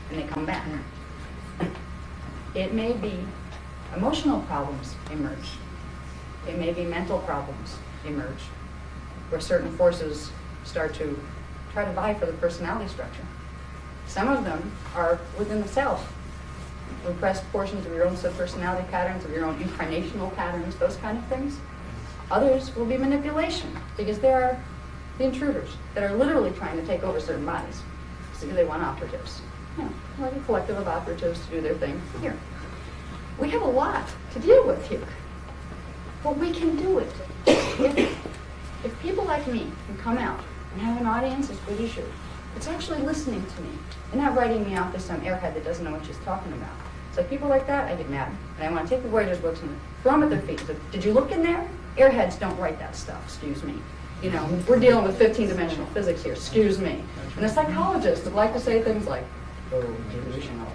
and they come back. It may be emotional problems emerge. It may be mental problems emerge, where certain forces start to try to vie for the personality structure. Some of them are within the self. Repressed portions of your own subpersonality patterns, of your own incarnational patterns, those kind of things. Others will be manipulation, because they are the intruders that are literally trying to take over certain bodies. So they want operatives. Like a collective of operatives to do their thing here. We have a lot to deal with here. But we can do it. If people like me can come out and have an audience as good as you, it's actually listening to me and not writing me off as some airhead that doesn't know what she's talking about. So people like that, I get mad. And I want to take the Voyager's books and throw them at their feet. So, did you look in there? Airheads don't write that stuff, excuse me. You know, we're dealing with 15-dimensional physics here, excuse me. And the psychologists would like to say things like, oh, delusional.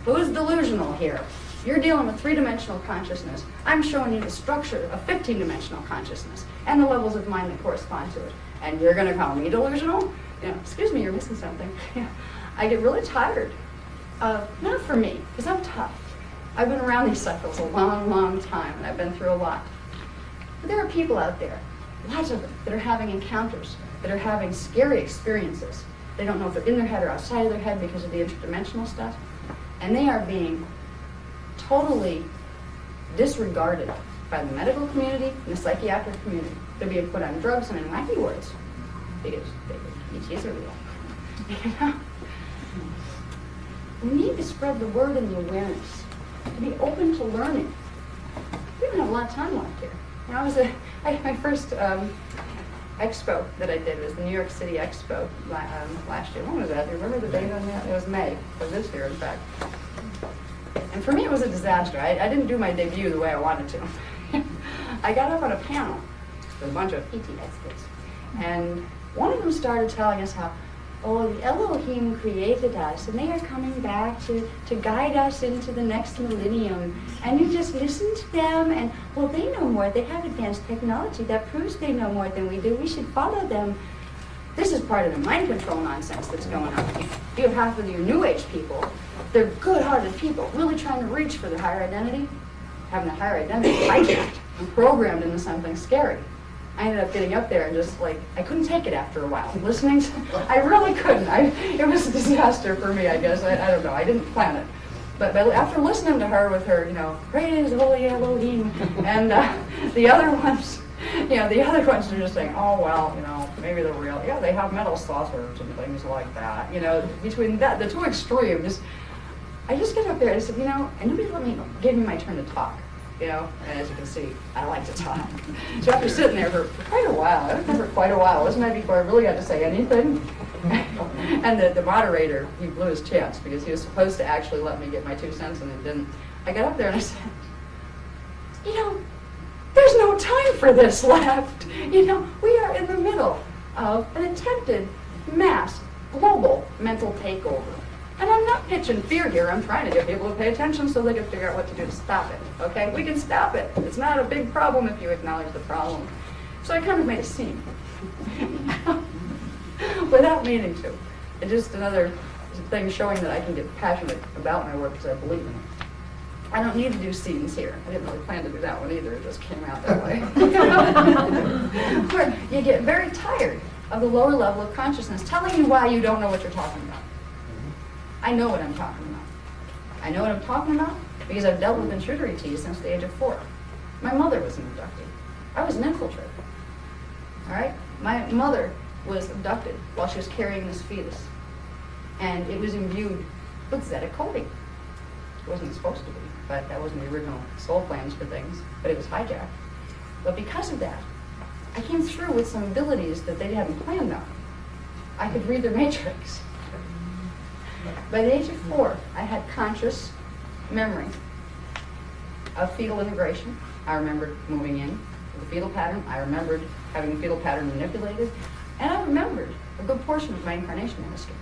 Who's delusional here? You're dealing with 3-dimensional consciousness. I'm showing you the structure of 15-dimensional consciousness and the levels of mind that correspond to it. And you're going to call me delusional? You know, excuse me, you're missing something. I get really tired. Not for me, because I'm tough. I've been around these cycles a long, long time, and I've been through a lot. But there are people out there, lots of them, that are having encounters, that are having scary experiences. They don't know if they're in their head or outside of their head because of the interdimensional stuff. And they are being totally disregarded by the medical community and the psychiatric community. They're being put on drugs and in wacky wards because ETs are real. You know? We need to spread the word and the awareness, to be open to learning. We don't have a lot of time left here. You know, my first expo that I did was the New York City Expo last year. When was that? Do you remember the date on that? It was May of this year, in fact. And for me, it was a disaster. I didn't do my debut the way I wanted to. I got up on a panel with a bunch of PT experts, and one of them started telling us how, oh, the Elohim created us, and they are coming back to guide us into the next millennium. And you just listen to them, and, well, they know more. They have advanced technology. That proves they know more than we do. We should follow them. This is part of the mind control nonsense that's going on. You have half of your New Age people. They're good-hearted people, really trying to reach for their higher identity, having the higher identity hijacked and programmed into something scary. I ended up getting up there and just like, I couldn't take it after a while. Listening to, I really couldn't. It was a disaster for me, I guess. I don't know, I didn't plan it. But after listening to her with her, you know, praise holy Elohim, and the other ones, you know, the other ones are just saying, oh, well, you know, maybe they're real. Yeah, they have metal saucers and things like that. You know, between that, the two extremes, I just get up there and I said, you know, and nobody gave me my turn to talk. You know, and as you can see, I like to talk. So after sitting there for quite a while, I was there for quite a while, wasn't I, before I really got to say anything? And the moderator, he blew his chance because he was supposed to actually let me get my 2 cents and it didn't. I got up there and I said, you know, there's no time for this left. You know, we are in the middle of an attempted mass global mental takeover. And I'm not pitching fear here. I'm trying to get people to pay attention so they can figure out what to do to stop it. Okay? We can stop it. It's not a big problem if you acknowledge the problem. So I kind of made a scene. Without meaning to. It's just another thing showing that I can get passionate about my work because I believe in it. I don't need to do scenes here. I didn't really plan to do that one either. It just came out that way. Where you get very tired of the lower level of consciousness telling you why you don't know what you're talking about. I know what I'm talking about. I know what I'm talking about because I've dealt with intruder ETs since the age of 4. My mother was an abductee. I was an infiltrator. All right? My mother was abducted while she was carrying this fetus. And it was imbued with Zeta coding. It wasn't supposed to be, but that wasn't the original soul plans for things, but it was hijacked. But because of that, I came through with some abilities that they hadn't planned on. I could read their matrix. By the age of 4, I had conscious memory of fetal integration. I remembered moving in with the fetal pattern. I remembered having the fetal pattern manipulated. And I remembered a good portion of my incarnation history.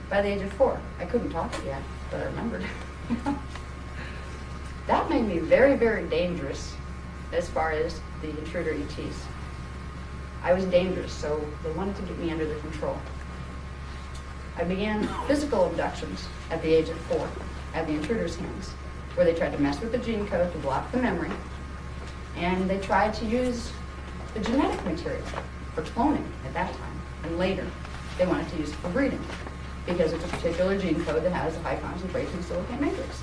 By the age of 4, I couldn't talk yet, but I remembered. That made me very, very dangerous as far as the intruder ETs. I was dangerous, so they wanted to get me under their control. I began physical abductions at the age of 4 at the intruder's hands, where they tried to mess with the gene code to block the memory, and they tried to use the genetic material for cloning at that time, and later they wanted to use it for breeding, because it's a particular gene code that has a high concentration of silicate matrix,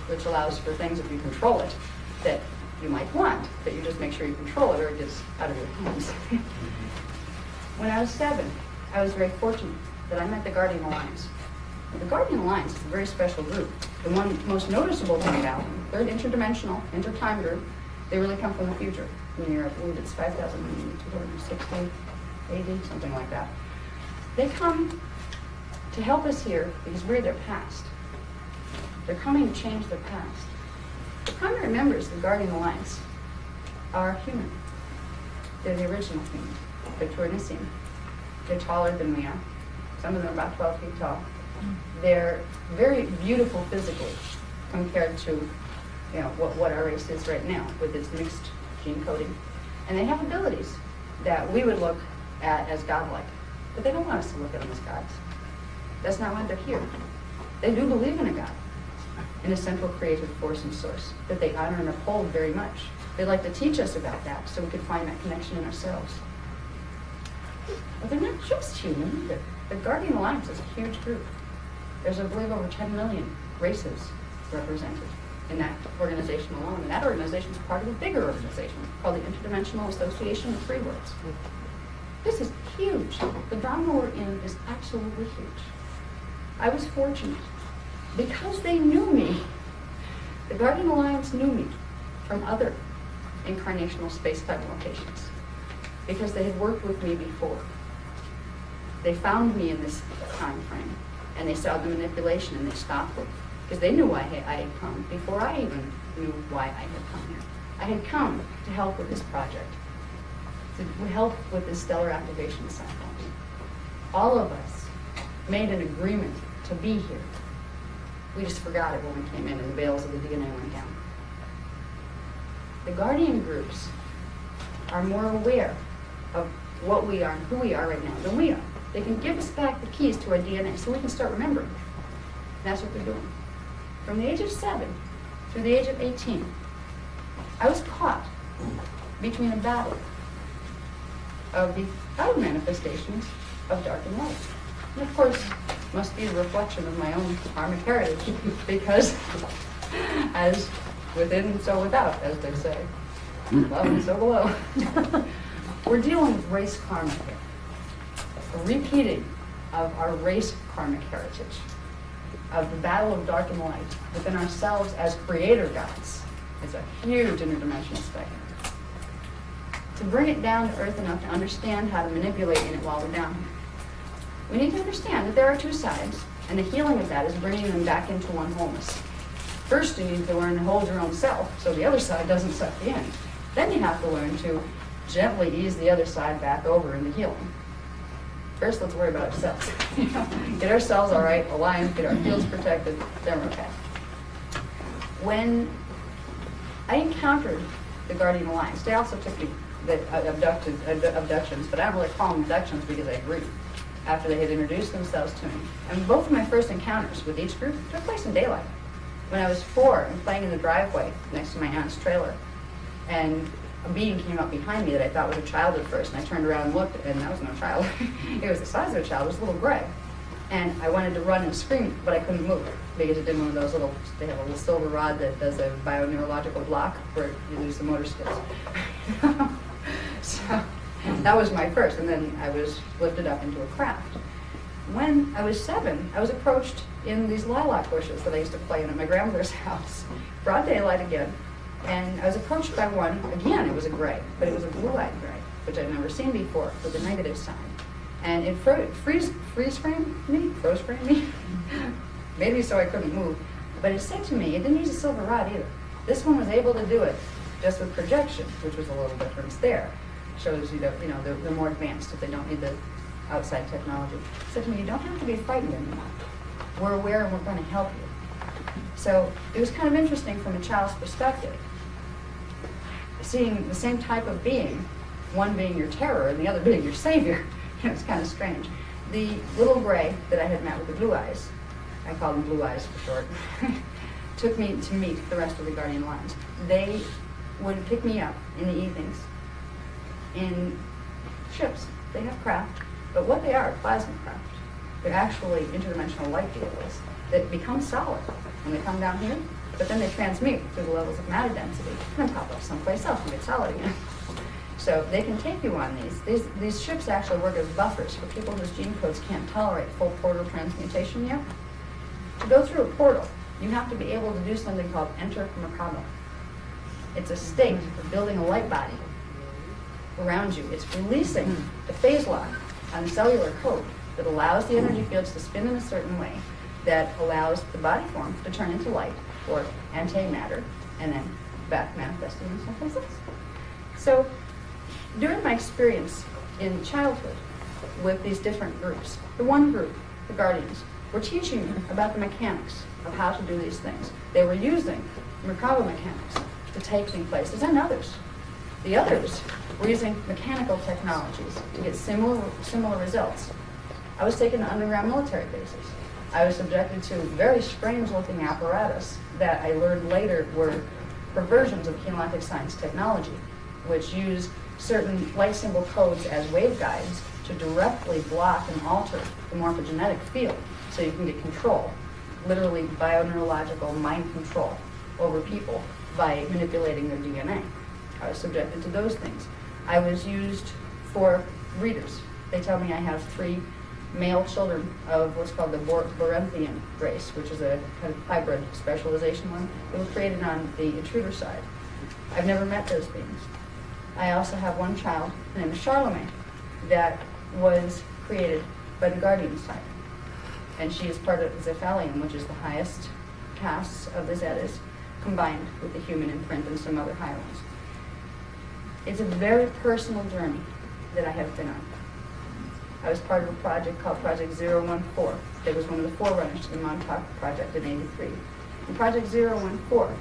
which allows for things, if you control it, that you might want, but you just make sure you control it or it gets out of your hands. When I was 7, I was very fortunate that I met the Guardian Alliance. The Guardian Alliance is a very special group. The one most noticeable thing about them, they're an interdimensional, intertime group. They really come from the future, from the year, I believe it's 5,260 AD, something like that. They come to help us here because we're their past. They're coming to change their past. The primary members of the Guardian Alliance are human. They're the original human. They're Taurinacean. They're taller than we are. Some of them are about 12 feet tall. They're very beautiful physically compared to, what our race is right now with its mixed gene coding. And they have abilities that we would look at as godlike. But they don't want us to look at them as gods. That's not why they're here. They do believe in a God, in a central creative force and source that they honor and uphold very much. They'd like to teach us about that so we could find that connection in ourselves. But they're not just human either. The Guardian Alliance is a huge group. There's, I believe, over 10 million races represented in that organization alone. And that organization is part of a bigger organization called the Interdimensional Association of Free Worlds. This is huge. The drama we're in is absolutely huge. I was fortunate because they knew me. The Guardian Alliance knew me from other incarnational space-time locations because they had worked with me before. They found me in this time frame, and they saw the manipulation, and they stopped it because they knew why I had come before I even knew why I had come here. I had come to help with this project, to help with this stellar activation cycle. All of us made an agreement to be here. We just forgot it when we came in and the veils of the DNA went down. The Guardian groups are more aware of what we are and who we are right now than we are. They can give us back the keys to our DNA so we can start remembering. And that's what they're doing. From the age of 7 through the age of 18, I was caught between a battle of the outer manifestations of dark and light. And of course, must be a reflection of my own karmic heritage, because as within, so without, as they say. Above and so below. We're dealing with race karma here. A repeating of our race karmic heritage, of the battle of dark and light within ourselves as creator gods. It's a huge interdimensional spectrum. To bring it down to earth enough to understand how to manipulate in it while we're down here, we need to understand that there are two sides, and the healing of that is bringing them back into one wholeness. First, you need to learn to hold your own self so the other side doesn't suck you in. Then you have to learn to gently ease the other side back over into healing. First, let's worry about ourselves. Get ourselves all right, aligned, get our fields protected, then we're okay. When I encountered the Guardian Alliance, they also took me the abductions, but I don't really call them abductions because I agreed after they had introduced themselves to me. And both of my first encounters with each group took place in daylight. When I was 4 and playing in the driveway next to my aunt's trailer, and a being came up behind me that I thought was a child at first, and I turned around and looked, and that was no child. It was the size of a child, it was a little gray. And I wanted to run and scream, but I couldn't move because it did one of those little, they have a little silver rod that does a bioneurological block where you lose the motor skills. So that was my first, and then I was lifted up into a craft. When I was 7, I was approached in these lilac bushes that I used to play in at my grandmother's house. Broad daylight again, and I was approached by one, again it was a gray, but it was a blue-eyed gray, which I'd never seen before, with a negative sign. And it froze framed me, maybe so I couldn't move. But it said to me, it didn't use a silver rod either. This one was able to do it just with projection, which was a little difference there. Shows you that, they're more advanced if they don't need the outside technology. It said to me, you don't have to be frightened anymore. We're aware and we're going to help you. So it was kind of interesting from a child's perspective, seeing the same type of being, one being your terror and the other being your savior. It was kind of strange. the little gray that I had met with the blue eyes, I call them blue eyes for short, took me to meet the rest of the guardian lines. They would pick me up in the evenings in ships. They have craft, but what they are plasma craft. They're actually interdimensional light vehicles that become solid when they come down here, but then they transmute through the levels of matter density and then pop up someplace else and get solid again. So they can take you on these. These ships actually work as buffers for people whose gene codes can't tolerate full portal transmutation yet. To go through a portal, you have to be able to do something called enter Merkaba. It's a state of building a light body around you. It's releasing the phase lock on the cellular code that allows the energy fields to spin in a certain way that allows the body form to turn into light or antimatter and then back manifesting in someplace else. So during my experience in childhood with these different groups, the one group, the guardians, were teaching me about the mechanics of how to do these things. They were using Merkaba mechanics to take things places, and others. The others were using mechanical technologies to get similar results. I was taken to underground military bases. I was subjected to very strange-looking apparatus that I learned later were perversions of kinetic science technology, which use certain light symbol codes as waveguides to directly block and alter the morphogenetic field so you can get control, literally bioneurological mind control over people by manipulating their DNA. I was subjected to those things. I was used for readers. They tell me I have 3 male children of what's called the Borenthian race, which is a kind of hybrid specialization one. It was created on the intruder side. I've never met those beings. I also have one child named Charlemagne that was created by the guardian side. And she is part of the Zephalian, which is the highest castes of the Zetas, combined with the human imprint and some other higher ones. It's a very personal journey that I have been on. I was part of a project called Project 014. It was one of the forerunners to the Montauk Project in '83. In Project 014,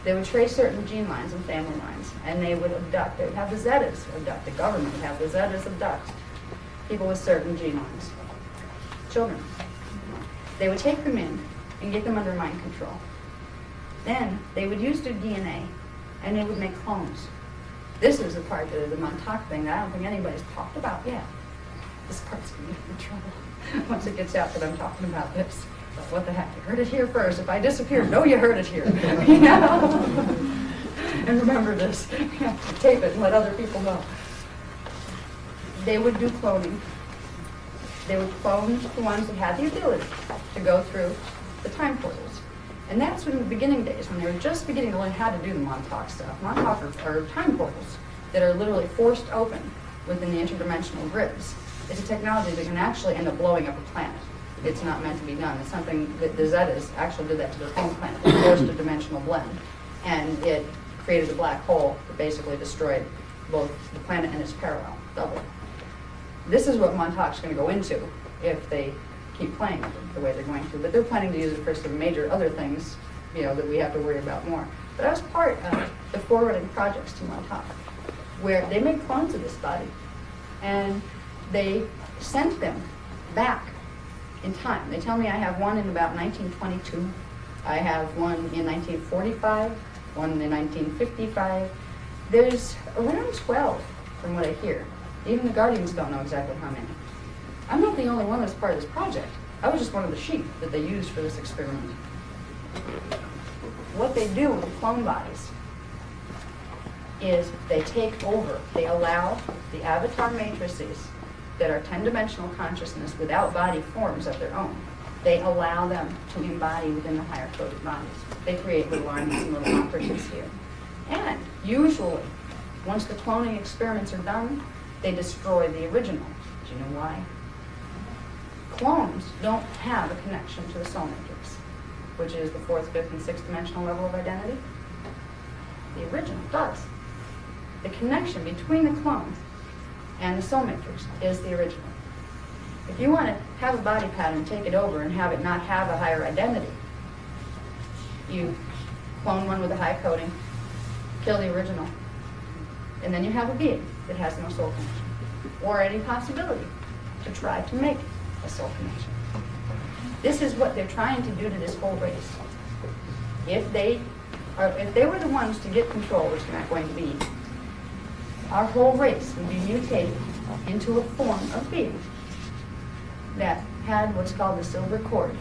they would trace certain gene lines and family lines, and they would abduct. They would have the Zetas abduct. The government would have the Zetas abduct people with certain gene lines, children. They would take them in and get them under mind control. Then they would use their DNA, and they would make clones. This is the part of the Montauk thing that I don't think anybody's talked about yet. This part's going to get me in trouble once it gets out that I'm talking about this. But what the heck, you heard it here first. If I disappear, know you heard it here. You know? And remember this. Tape it and let other people know. They would do cloning. They would clone the ones that had the ability to go through the time portals. And that's when, in the beginning days, when they were just beginning to learn how to do the Montauk stuff. Montauk are time portals that are literally forced open within the interdimensional grids. It's a technology that can actually end up blowing up a planet. It's not meant to be done. It's something that the Zetas actually did that to their home planet. They forced a dimensional blend. And it created a black hole that basically destroyed both the planet and its parallel, double. This is what Montauk's going to go into if they keep playing with it the way they're going to. But they're planning to use it for some major other things, you know, that we have to worry about more. But I was part of the forwarding projects to Montauk, where they made clones of this body, and they sent them back in time. They tell me I have one in about 1922. I have one in 1945, one in 1955. There's around 12 from what I hear. Even the Guardians don't know exactly how many. I'm not the only one that's part of this project. I was just one of the sheep that they used for this experiment. What they do with the clone bodies is they take over, they allow the avatar matrices that are 10-dimensional consciousness without body forms of their own. They allow them to embody within the higher coded bodies. They create little armies and little operatives here. And usually, once the cloning experiments are done, they destroy the original. Do you know why? Clones don't have a connection to the soul matrix, which is the 4th, 5th, and 6th dimensional level of identity. The original does. The connection between the clone and the soul matrix is the original. If you want to have a body pattern, take it over and have it not have a higher identity, you clone one with a high coding, kill the original, and then you have a being that has no soul connection, or any possibility to try to make a soul connection. This is what they're trying to do to this whole race. If they were the ones to get control, which they're not going to be, our whole race would be mutated into a form of being that had what's called the silver cord,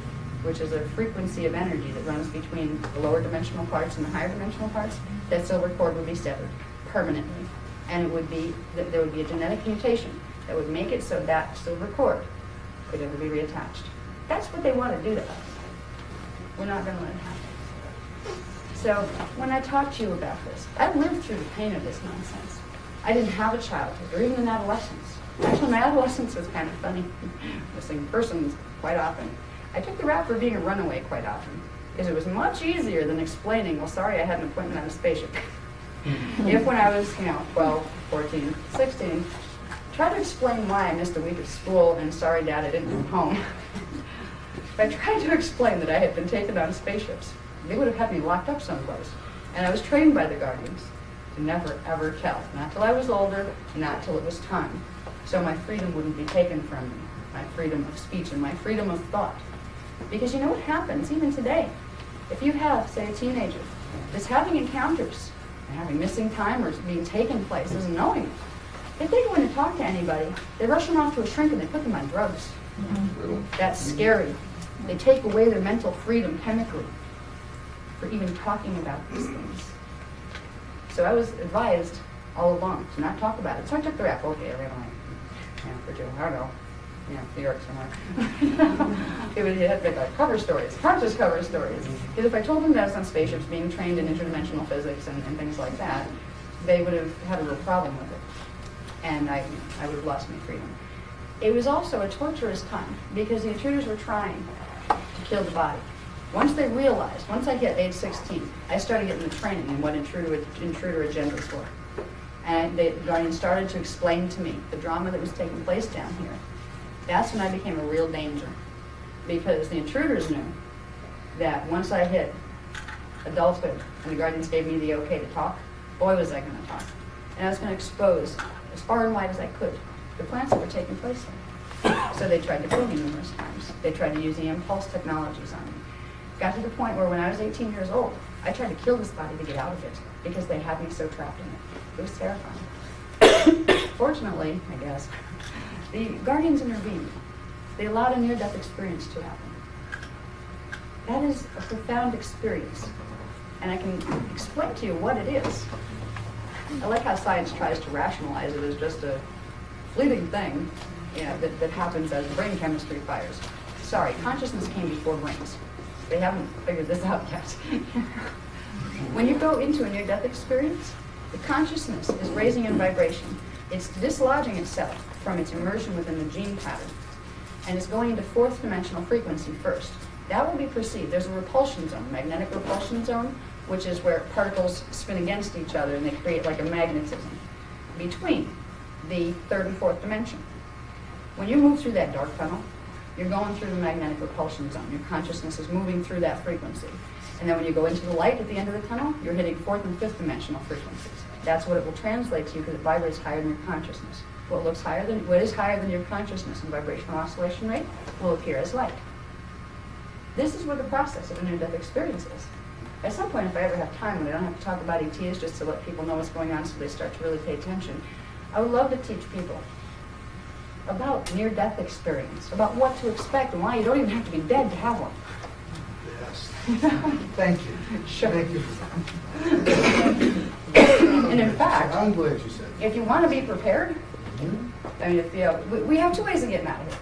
which is a frequency of energy that runs between the lower dimensional parts and the higher dimensional parts. That silver cord would be severed permanently, and it would be there would be a genetic mutation that would make it so that silver cord could never be reattached. That's what they want to do to us. We're not going to let it happen. So when I talk to you about this, I've lived through the pain of this nonsense. I didn't have a childhood or even an adolescence. Actually, my adolescence was kind of funny. Missing persons quite often. I took the rap for being a runaway quite often because it was much easier than explaining, well, sorry, I had an appointment on a spaceship. If when I was, 12, 14, 16, try to explain why I missed a week of school and sorry, Dad, I didn't come home. If I tried to explain that I had been taken on spaceships, they would have had me locked up someplace. And I was trained by the guardians to never, ever tell. Not till I was older, not till it was time. So my freedom wouldn't be taken from me. My freedom of speech and my freedom of thought. Because you know what happens, even today? If you have, say, a teenager that's having encounters, and having missing time or being taken places and knowing it, if they go in to talk to anybody, they rush them off to a shrink and they put them on drugs. That's scary. They take away their mental freedom chemically for even talking about these things. So I was advised all along to not talk about it. So I took the rap. Okay, I for Joe, I don't know, New York somewhere. It would have to be like cover stories, conscious cover stories. Because if I told them that I was on spaceships being trained in interdimensional physics and things like that, they would have had a real problem with it. And I would have lost my freedom. It was also a torturous time because the intruders were trying to kill the body. Once they realized, once I hit age 16, I started getting the training in what intruder agendas were. And the guardian started to explain to me the drama that was taking place down here. That's when I became a real danger. Because the intruders knew that once I hit adulthood and the guardians gave me the okay to talk, boy was I going to talk. And I was going to expose as far and wide as I could the plants that were taking place there. So they tried to kill me numerous times. They tried to use the impulse technologies on me. Got to the point where when I was 18 years old, I tried to kill this body to get out of it because they had me so trapped in it. It was terrifying. Fortunately, I guess, the guardians intervened. They allowed a near-death experience to happen. That is a profound experience. And I can explain to you what it is. I like how science tries to rationalize it as just a fleeting thing that happens as brain chemistry fires. Sorry, consciousness came before brains. They haven't figured this out yet. When you go into a near-death experience, the consciousness is raising in vibration. It's dislodging itself from its immersion within the gene pattern, and it's going into fourth dimensional frequency first. That will be perceived. There's a repulsion zone, magnetic repulsion zone, which is where particles spin against each other and they create like a magnetism between the third and fourth dimension. When you move through that dark tunnel, you're going through the magnetic repulsion zone. Your consciousness is moving through that frequency. And then when you go into the light at the end of the tunnel, you're hitting fourth and fifth dimensional frequencies. That's what it will translate to you because it vibrates higher than your consciousness. What is higher than your consciousness in vibrational oscillation rate will appear as light. This is what the process of a near-death experience is. At some point, if I ever have time, when I don't have to talk about ETs, just to let people know what's going on so they start to really pay attention, I would love to teach people about near-death experience, about what to expect and why you don't even have to be dead to have one. Yes. Thank you. Sure. Thank you for that. And in fact, I'm glad you said that. if you want to be prepared, I mean, we have two ways of getting out of here.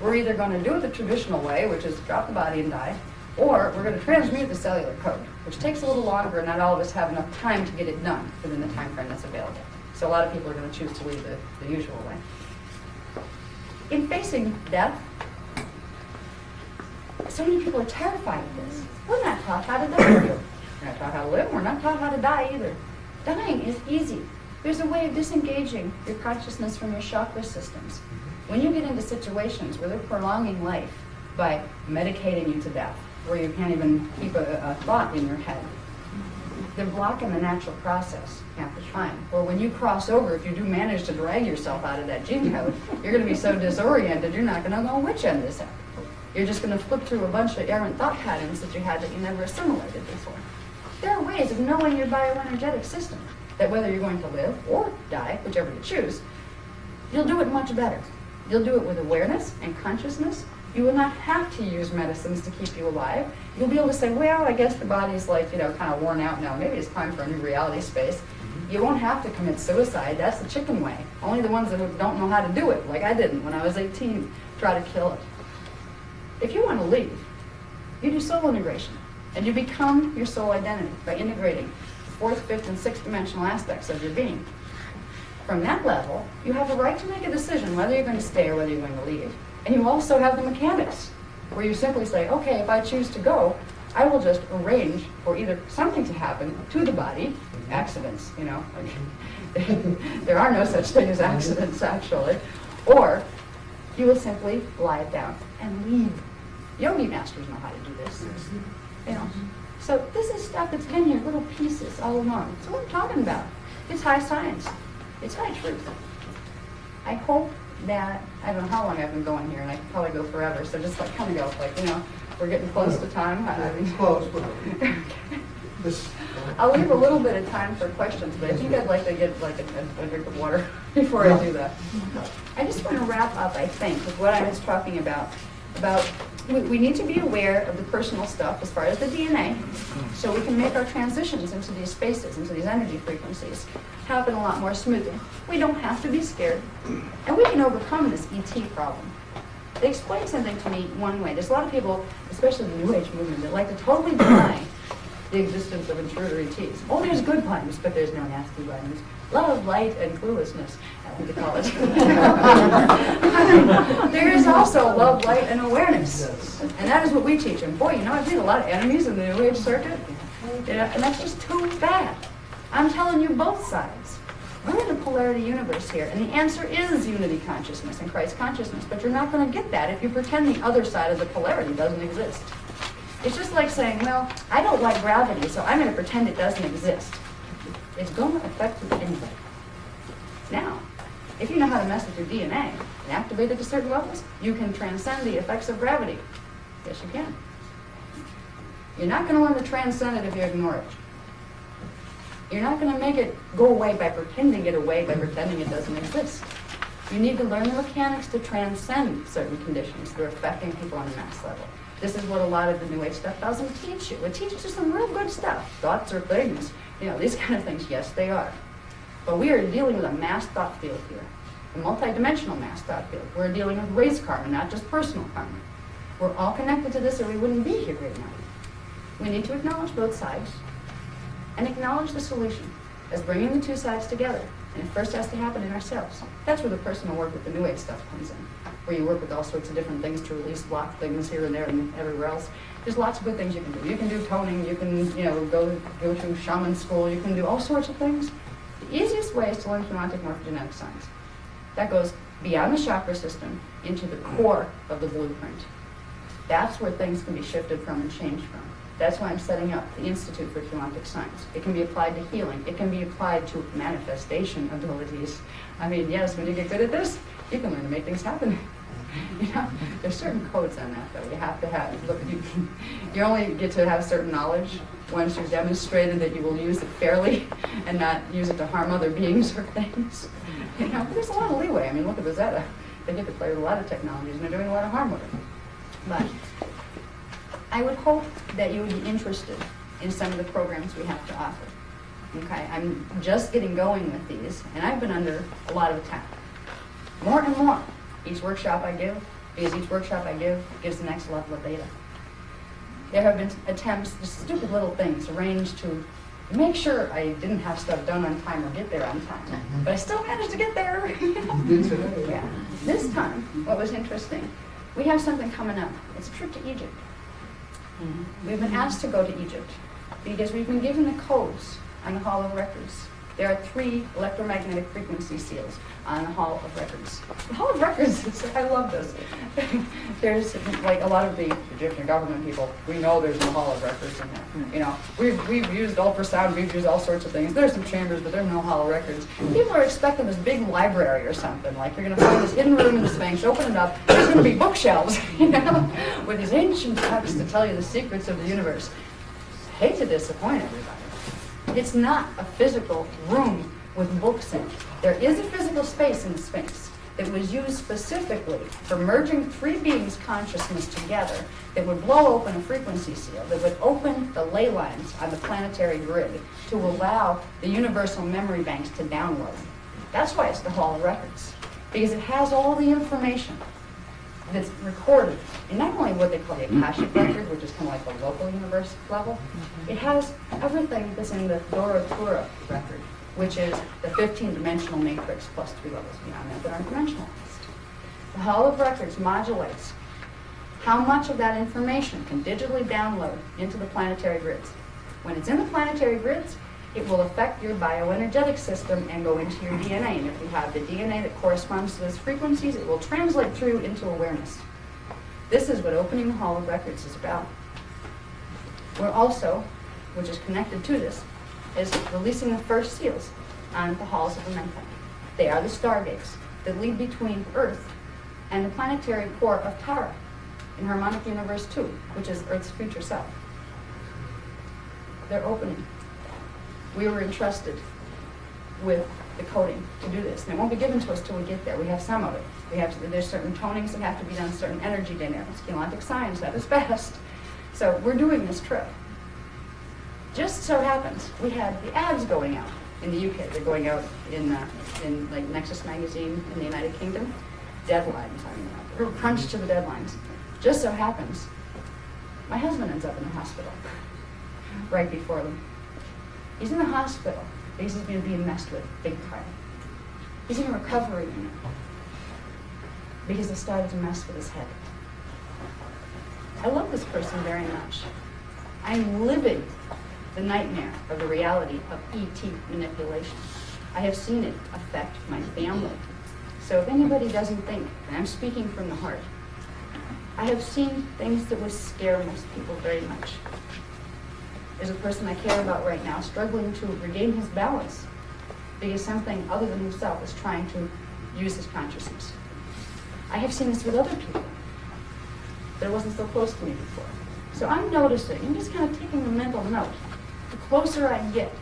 We're either going to do it the traditional way, which is drop the body and die, or we're going to transmute the cellular code, which takes a little longer, and not all of us have enough time to get it done within the time frame that's available. So a lot of people are going to choose to leave the usual way. In facing death, so many people are terrified of this. We're not taught how to die. We're not taught how to live. We're not taught how to die either. Dying is easy. There's a way of disengaging your consciousness from your chakra systems. When you get into situations where they're prolonging life by medicating you to death, where you can't even keep a thought in your head, they're blocking the natural process half the time. Or when you cross over, if you do manage to drag yourself out of that gene code, you're going to be so disoriented, you're not going to know which end is up. You're just going to flip through a bunch of errant thought patterns that you had that you never assimilated before. There are ways of knowing your bioenergetic system, that whether you're going to live or die, whichever you choose, you'll do it much better. You'll do it with awareness and consciousness. You will not have to use medicines to keep you alive. You'll be able to say, well, I guess the body's like, kind of worn out now. Maybe it's time for a new reality space. You won't have to commit suicide. That's the chicken way. Only the ones that don't know how to do it, like I didn't when I was 18, try to kill it. If you want to leave, you do soul integration. And you become your soul identity by integrating the fourth, fifth, and sixth dimensional aspects of your being. From that level, you have the right to make a decision whether you're going to stay or whether you're going to leave. And you also have the mechanics, where you simply say, okay, if I choose to go, I will just arrange for either something to happen to the body, accidents, there are no such thing as accidents, actually, or you will simply lie it down and leave. Yogi masters know how to do this. So this is stuff that's been here, little pieces all along. So what I'm talking about, it's high science. It's high truth. I hope that, I don't know how long I've been going here, and I could probably go forever, so just kind of go, we're getting close to time. Close, but this. I'll leave a little bit of time for questions, but I think I'd like to get a drink of water before I do that. I just want to wrap up, I think, with what I was talking about we need to be aware of the personal stuff as far as the DNA, so we can make our transitions into these spaces, into these energy frequencies, happen a lot more smoothly. We don't have to be scared, and we can overcome this ET problem. They explain something to me one way. There's a lot of people, especially the New Age movement, that like to totally deny the existence of intruder ETs. Oh, there's good ones, but there's no nasty ones. Love, light, and cluelessness, I like to call it. There is also love, light, and awareness. Yes. And that is what we teach. And boy, I've made a lot of enemies in the New Age circuit. And that's just too bad. I'm telling you both sides. We're in a polarity universe here, and the answer is unity consciousness and Christ consciousness. But you're not going to get that if you pretend the other side of the polarity doesn't exist. It's just like saying, well, I don't like gravity, so I'm going to pretend it doesn't exist. It's going to affect you anyway. Now, if you know how to mess with your DNA and activate it to certain levels, you can transcend the effects of gravity. Yes, you can. You're not going to learn to transcend it if you ignore it. You're not going to make it go away by pretending it away, by pretending it doesn't exist. You need to learn the mechanics to transcend certain conditions that are affecting people on a mass level. This is what a lot of the New Age stuff doesn't teach you. It teaches you some real good stuff. Thoughts are things. These kind of things, yes, they are. But we are dealing with a mass thought field here, a multidimensional mass thought field. We're dealing with race karma, not just personal karma. We're all connected to this or we wouldn't be here right now. We need to acknowledge both sides and acknowledge the solution as bringing the two sides together. And it first has to happen in ourselves. That's where the personal work with the New Age stuff comes in, where you work with all sorts of different things to release block things here and there and everywhere else. There's lots of good things you can do. You can do toning, you can go to shaman school, you can do all sorts of things. The easiest way is to learn Humantic morphogenetic science. That goes beyond the chakra system into the core of the blueprint. That's where things can be shifted from and changed from. That's why I'm setting up the Institute for Humantic Science. It can be applied to healing. It can be applied to manifestation abilities. Yes, when you get good at this, you can learn to make things happen. There's certain codes on that, though. You have to have. Look, you only get to have certain knowledge once you've demonstrated that you will use it fairly and not use it to harm other beings or things. There's a lot of leeway. Look at Rosetta. They get to play with a lot of technologies, and they're doing a lot of harm with it. But I would hope that you would be interested in some of the programs we have to offer. Okay, I'm just getting going with these, and I've been under a lot of attack. More and more. Each workshop I give, because each workshop I give gives the next level of data. There have been attempts, just stupid little things, arranged to make sure I didn't have stuff done on time or get there on time. But I still managed to get there. Yeah. This time, what was interesting, we have something coming up. It's a trip to Egypt. We've been asked to go to Egypt because we've been given the codes on the Hall of Records There are 3 electromagnetic frequency seals on the Hall of Records. The Hall of Records, I love this. There's like a lot of the Egyptian government people, we know there's no Hall of Records in there. You know, we've used ultrasound, we've used all sorts of things. There's some chambers, but there's no Hall of Records. People are expecting this big library or something, like you're going to find this hidden room in the Sphinx, open it up, there's going to be bookshelves, you know, with these ancient texts to tell you the secrets of the universe. I hate to disappoint everybody. It's not a physical room with books in it. There is a physical space in the Sphinx that was used specifically for merging 3 beings' consciousness together that would blow open a frequency seal, that would open the ley lines on the planetary grid to allow the universal memory banks to download. That's why it's the Hall of Records, because it has all the information that's recorded in not only what they call the Akashic record, which is kind of like the local universe level, it has everything that's in the Dora Tura record, which is the 15-dimensional matrix plus 3 levels beyond that aren't dimensionalized. The Hall of Records modulates how much of that information can digitally download into the planetary grids. When it's in the planetary grids, it will affect your bioenergetic system and go into your DNA. And if you have the DNA that corresponds to those frequencies, it will translate through into awareness. This is what opening the Hall of Records is about. We're also, which is connected to this, is releasing the first seals on the halls of Amenhotep. They are the stargates that lead between Earth and the planetary core of Tara in Harmonic Universe 2, which is Earth's future self. They're opening. We were entrusted with the coding to do this. And it won't be given to us till we get there. We have some of it. There's certain tonings that have to be done, certain energy dynamics, galactic science, that is best. So we're doing this trip. Just so happens, we had the ads going out in the UK. They're going out in like Nexus magazine in the United Kingdom. Deadlines, we're crunched to the deadlines. Just so happens, my husband ends up in the hospital right before them. He's in the hospital because he's been being messed with big time. He's in a recovery unit because they started to mess with his head. I love this person very much. I'm living the nightmare of the reality of ET manipulation. I have seen it affect my family. So if anybody doesn't think, and I'm speaking from the heart, I have seen things that would scare most people very much. There's a person I care about right now struggling to regain his balance because something other than himself is trying to use his consciousness. I have seen this with other people that wasn't so close to me before. So I'm noticing, I'm just kind of taking a mental note. The closer I get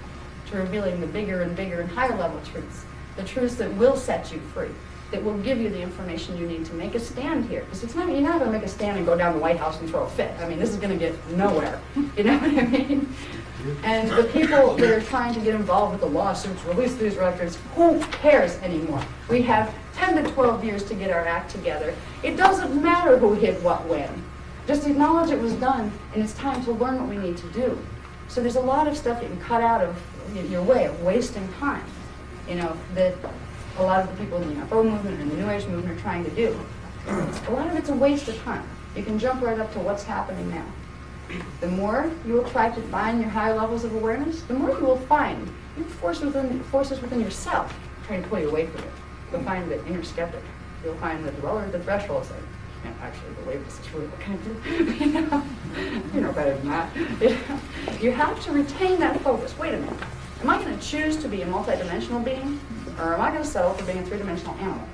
to revealing the bigger and bigger and higher level truths, the truths that will set you free, that will give you the information you need to make a stand here. Because you're not going to make a stand and go down the White House and throw a fit. I mean, this is going to get nowhere. You know what I mean? And the people that are trying to get involved with the lawsuits, release these records, who cares anymore? We have 10 to 12 years to get our act together. It doesn't matter who hit what when. Just acknowledge it was done, and it's time to learn what we need to do. So there's a lot of stuff you can cut out of your way of wasting time, you know, that a lot of the people in the UFO movement and the New Age movement are trying to do. A lot of it's a waste of time. You can jump right up to what's happening now. The more you will try to find your higher levels of awareness, the more you will find your forces within yourself trying to pull you away from it. You'll find the inner skeptic. You'll find the dweller at the threshold saying, I can't actually believe this is true. What can I do? You know better than that. You have to retain that focus. Wait a minute. Am I going to choose to be a multidimensional being, or am I going to settle for being a three-dimensional animal?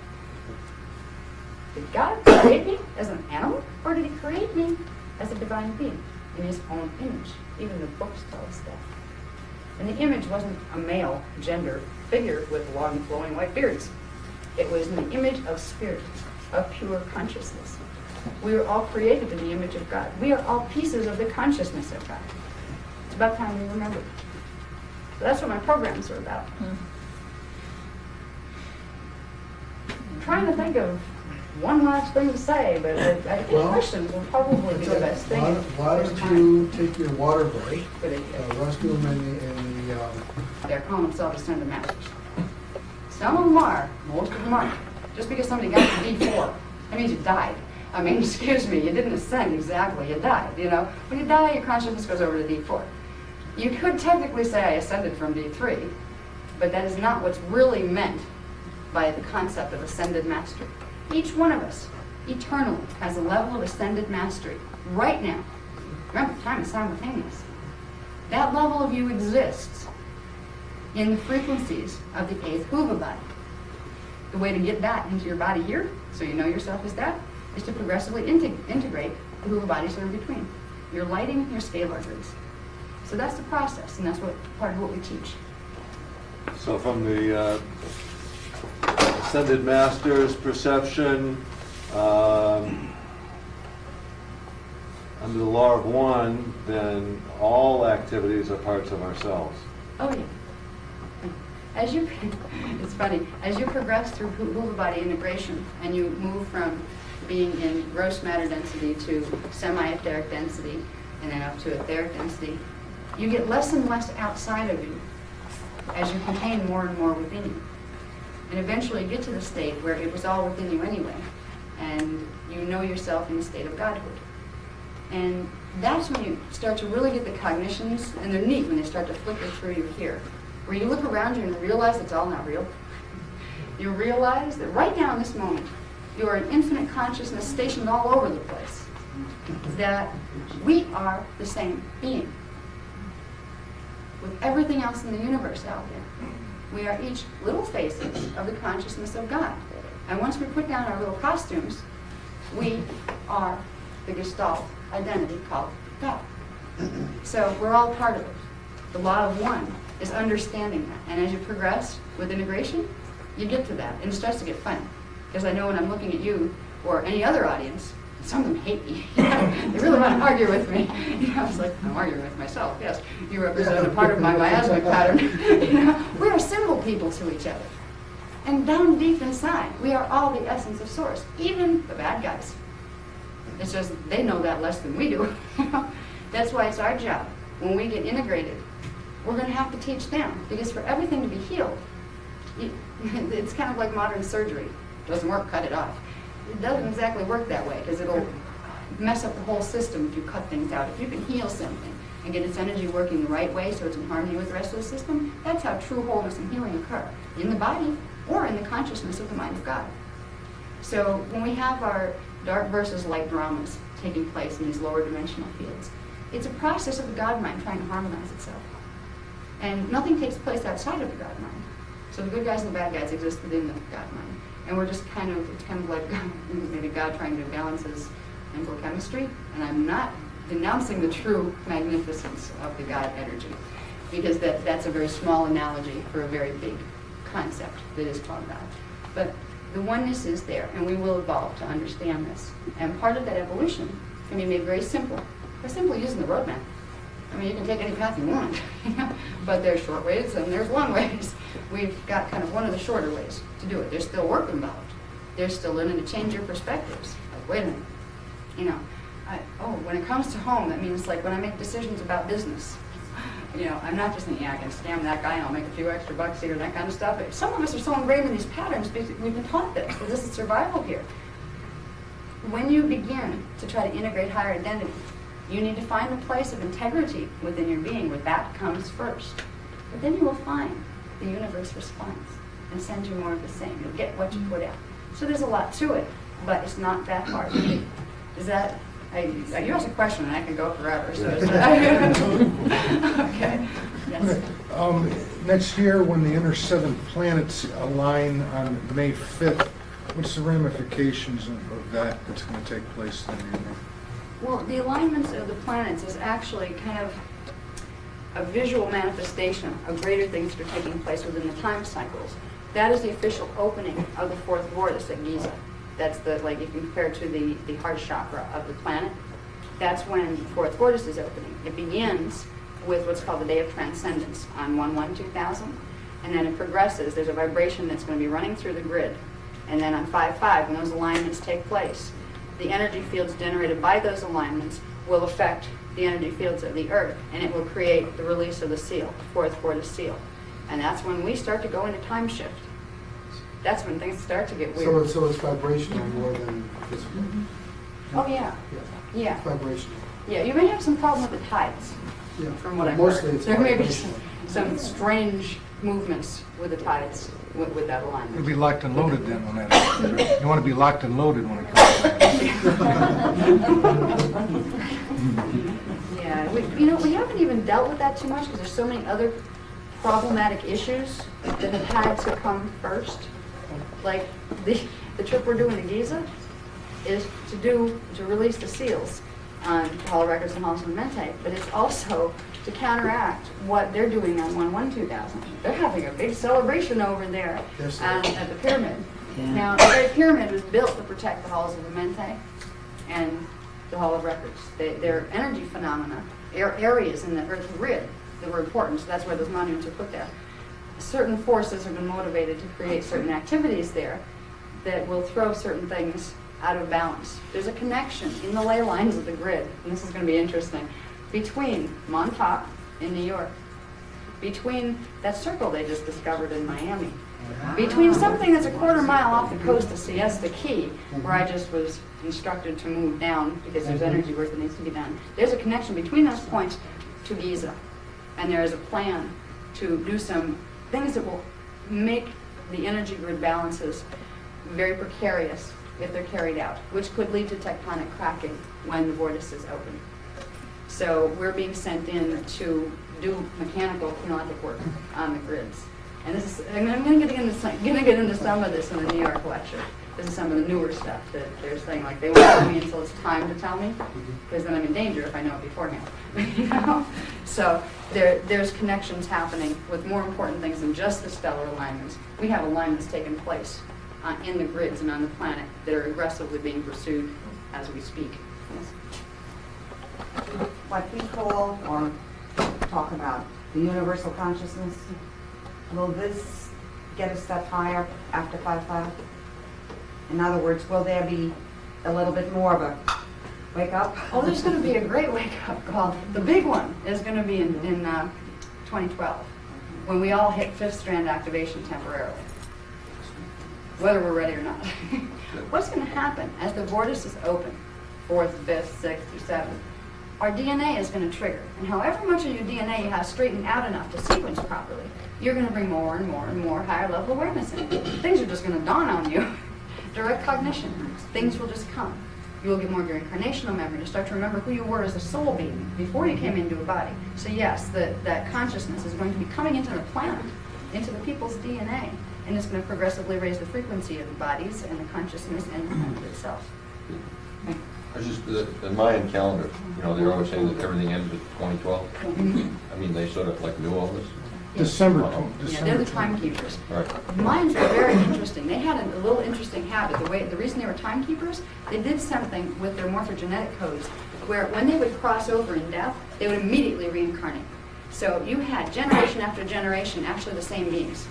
Did God create me as an animal, or did he create me as a divine being in his own image? Even the books tell us that. And the image wasn't a male gender figure with long flowing white beards. It was in the image of spirit, of pure consciousness. We were all created in the image of God. We are all pieces of the consciousness of God. It's about time we remember. So that's what my programs are about. I'm trying to think of one last thing to say, but I think questions will probably be the best thing. Why don't you take your water break? Good idea. Rescue them in the They're calling themselves ascended masters. Some of them are, most of them aren't. Just because somebody got to D4, that means you died. I mean, excuse me, you didn't ascend exactly, you died, you know. When you die, your consciousness goes over to D4. You could technically say I ascended from D3, But that is not what's really meant by the concept of ascended mastery. Each one of us, eternally, has a level of ascended mastery right now. Remember, time is simultaneous. That level of you exists in the frequencies of the 8th Huva body. The way to get that into your body here, so you know yourself as that, is to progressively integrate the Huva bodies that are between. You're lighting your scalar grids. So that's the process, and that's what part of what we teach. So from the ascended master's perception, under the law of one, then all activities are parts of ourselves. Oh yeah. As you, it's funny, as you progress through Huva body integration and you move from being in gross matter density to semi-etheric density and then up to etheric density, you get less and less outside of you as you contain more and more within you. And eventually you get to the state where it was all within you anyway, and you know yourself in the state of Godhood. And that's when you start to really get the cognitions, and they're neat when they start to flicker through you here, where you look around you and realize it's all not real. You realize that right now in this moment, you are an infinite consciousness stationed all over the place, that we are the same being with everything else in the universe out there. We are each little faces of the consciousness of God. And once we put down our little costumes, we are the Gestalt identity called God. So we're all part of it. The law of one is understanding that. And as you progress with integration, you get to that. And it starts to get fun. Because I know when I'm looking at you or any other audience, some of them hate me. They really want to argue with me. It's like, I'm arguing with myself. Yes, you represent a part of my miasmic pattern. We are symbol people to each other. And down deep inside, we are all the essence of Source, even the bad guys. It's just they know that less than we do. That's why it's our job. When we get integrated, we're going to have to teach them. Because for everything to be healed, it's kind of like modern surgery. It doesn't work, cut it off. It doesn't exactly work that way because it'll mess up the whole system if you cut things out. If you can heal something and get its energy working the right way so it's in harmony with the rest of the system, that's how true wholeness and healing occur, in the body or in the consciousness of the mind of God. So when we have our dark versus light dramas taking place in these lower dimensional fields, it's a process of the God mind trying to harmonize itself. And nothing takes place outside of the God mind. So the good guys and the bad guys exist within the God mind. And we're just it's kind of like maybe God trying to balance his mental chemistry. And I'm not denouncing the true magnificence of the God energy, because that's a very small analogy for a very big concept that is called God. But the oneness is there, and we will evolve to understand this. And part of that evolution can be made very simple, by simply using the roadmap. I mean, you can take any path you want, but there's short ways and there's long ways. We've got kind of one of the shorter ways to do it. There's still work involved. There's still learning to change your perspectives. Like, wait a minute, when it comes to home, that means like when I make decisions about business, I'm not just thinking, I can scam that guy and I'll make a few extra bucks here and that kind of stuff. Some of us are so ingrained in these patterns because we've been taught this, that this is survival here. When you begin to try to integrate higher identity, you need to find a place of integrity within your being where that comes first. But then you will find the universe responds and sends you more of the same. You'll get what you put out. So there's a lot to it, but it's not that hard. Is that, you asked a question and I can go forever. So okay. Yes. Next year, when the inner seven planets align on May 5th, what's the ramifications of that that's going to take place then? Well, the alignments of the planets is actually kind of a visual manifestation of greater things that are taking place within the time cycles. That is the official opening of the fourth vortex at Giza. That's if you compare it to the heart chakra of the planet, that's when the fourth vortex is opening. It begins with what's called the Day of Transcendence on 1/1/2000, and then it progresses. There's a vibration that's going to be running through the grid, and then on 5/5, when those alignments take place, the energy fields generated by those alignments will affect the energy fields of the Earth, and it will create the release of the seal, the fourth vortex seal. And that's when we start to go into time shift. That's when things start to get weird. So it's vibrational more than physical. Oh, yeah. Yeah. It's vibrational. Yeah, you may have some problem with the tides, Yeah. from what I've Mostly heard. it's There may be vibrational. some strange movements with the tides with that It'll alignment. be locked and loaded then when that, you want to be locked and loaded when it comes. Yeah, we haven't even dealt with that too much because there's so many other problematic issues that have had to come first. Like the trip we're doing to Giza is to release the seals on Hall of Records and Halls of Mente, but it's also to counteract what they're doing on 1/1/2000. They're having a big celebration over there Yes, at the pyramid. Now, the Great Pyramid was built to protect the Halls of Mente and the Hall of Records. They're energy phenomena, areas in the Earth grid that were important, so that's why those monuments are put there. Certain forces have been motivated to create certain activities there that will throw certain things out of balance. There's a connection in the ley lines of the grid, and this is going to be interesting, between Montauk in New York, between that circle they just discovered in Miami, between something that's a quarter-mile off the coast of Siesta Key, where I just was instructed to move down because there's energy work that needs to be done. There's a connection between those points to Giza, and there is a plan to do some things that will make the energy grid balances very precarious if they're carried out, which could lead to tectonic cracking when the vortices open. So we're being sent in to do mechanical kinetic work on the grids. And this is, I'm going to get into some of this in the New York lecture. This is some of the newer stuff that they're saying, like, they won't tell me until it's time to tell me, because then I'm in danger if I know it beforehand. You know? So there's connections happening with more important things than just the stellar alignments. We have alignments taking place in the grids and on the planet that are aggressively being pursued as we speak. Yes. What we call or talk about the universal consciousness, will this get a step higher after 5/5? In other words, will there be a little bit more of a wake up? Oh, there's going to be a great wake-up call. The big one is going to be in 2012, when we all hit fifth strand activation temporarily, whether we're ready or not. What's going to happen as the vortices open, 4th, 5th, 6th, or 7th? Our DNA is going to trigger, and however much of your DNA you have straightened out enough to sequence properly, you're going to bring more and more and more higher level awareness in. Things are just going to dawn on you. Direct cognition. Things will just come. You will get more of your incarnational memory to start to remember who you were as a soul being before you came into a body. So yes, that consciousness is going to be coming into the planet, into the people's DNA, and it's going to progressively raise the frequency of the bodies and the consciousness and the planet itself. I was just, the Mayan calendar, you know, they're always saying that everything ends with 2012. I mean, they sort of like knew all this. December Yeah, they're the 20. timekeepers. Right. Mayans were very interesting. They had a little interesting habit. The reason they were timekeepers, they did something with their morphogenetic codes, where when they would cross over in death, they would immediately reincarnate. So you had generation after generation actually the same beings.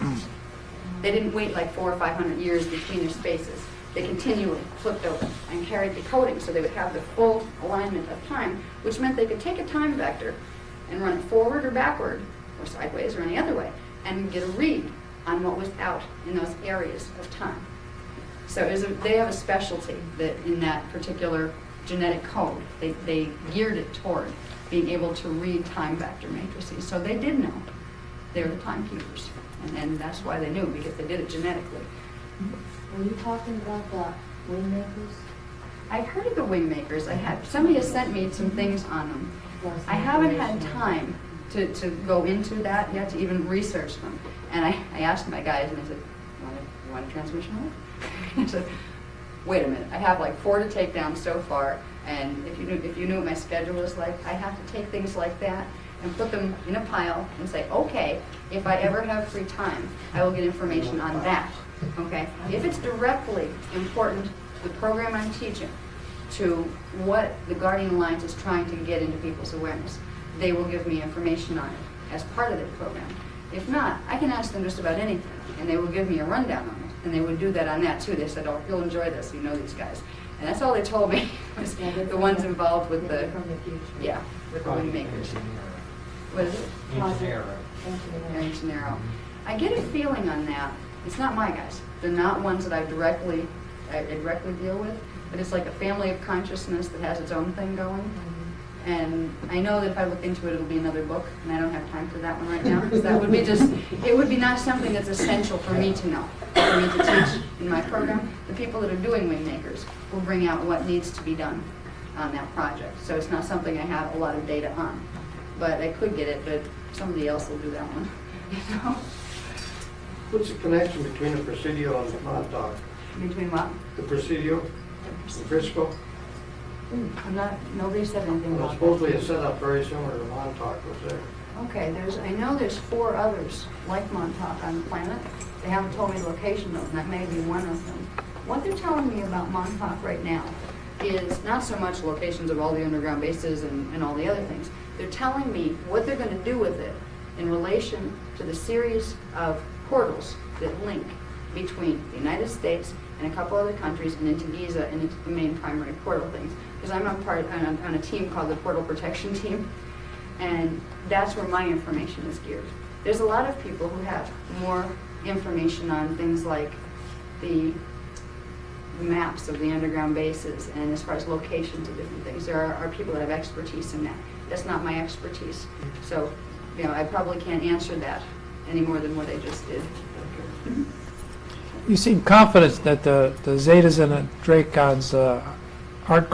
They didn't wait like 400 or 500 years between their spaces. They continually flipped over and carried the coding, so they would have the full alignment of time, which meant they could take a time vector and run it forward or backward, or sideways or any other way, and get a read on what was out in those areas of time. So they have a specialty that in that particular genetic code, they geared it toward being able to read time vector matrices. So they did know. They were the timekeepers. And that's why they knew, because they did it genetically. Were you talking about the windmakers? I heard of the wingmakers. Somebody has sent me some things on them. I haven't had time to go into that yet, to even research them. And I asked my guys, and I said, you want a transmission line? I said, wait a minute, I have like 4 to take down so far, and if you knew what my schedule was like, I have to take things like that and put them in a pile and say, okay, if I ever have free time, I will get information on that. Okay? If it's directly important, the program I'm teaching, to what the Guardian Alliance is trying to get into people's awareness, they will give me information on it as part of their program. If not, I can ask them just about anything, and they will give me a rundown on it. And they would do that on that too. They said, oh, you'll enjoy this, you know these guys. And that's all they told me, was the ones involved with the, yeah, with the windmakers. What is it? Engineer. I get a feeling on that. It's not my guys. They're not ones that I directly deal with, but it's like a family of consciousness that has its own thing going. And I know that if I look into it, it'll be another book, and I don't have time for that one right now, because that would be just, it would be not something that's essential for me to know, for me to teach in my program. The people that are doing Wingmakers will bring out what needs to be done on that project. So it's not something I have a lot of data on. But I could get it, but somebody else will do that one, you know? What's the connection between the Presidio and Montauk? Between what? The Presidio and Frisco? I'm not, nobody said anything Well, about that. supposedly it's set up very similar to Montauk was there. Okay, I know there's 4 others like Montauk on the planet. They haven't told me the location of them, that may be one of them. What they're telling me about Montauk right now is not so much locations of all the underground bases and all the other things. They're telling me what they're going to do with it in relation to the series of portals that link between the United States and a couple other countries and into Giza and into the main primary portal things. Because I'm on a team called the Portal Protection Team, and that's where my information is geared. There's a lot of people who have more information on things like the maps of the underground bases and as far as locations of different things. There are people that have expertise in that. That's not my expertise. So, you know, I probably can't answer that any more than what I just did. You seem confident that the Zetas and the Dracons aren't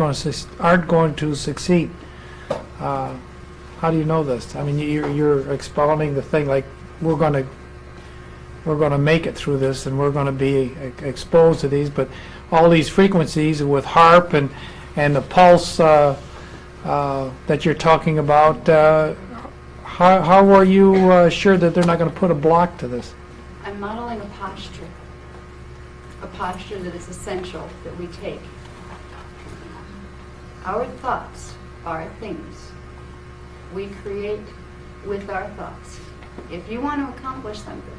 going to succeed. How do you know this? I mean, you're expounding the thing like we're going to make it through this, and we're going to be exposed to these. But all these frequencies with HARP and the pulse that you're talking about, how are you sure that they're not going to put a block to this? I'm modeling a posture that is essential that we take. Our thoughts are things we create with our thoughts. If you want to accomplish something,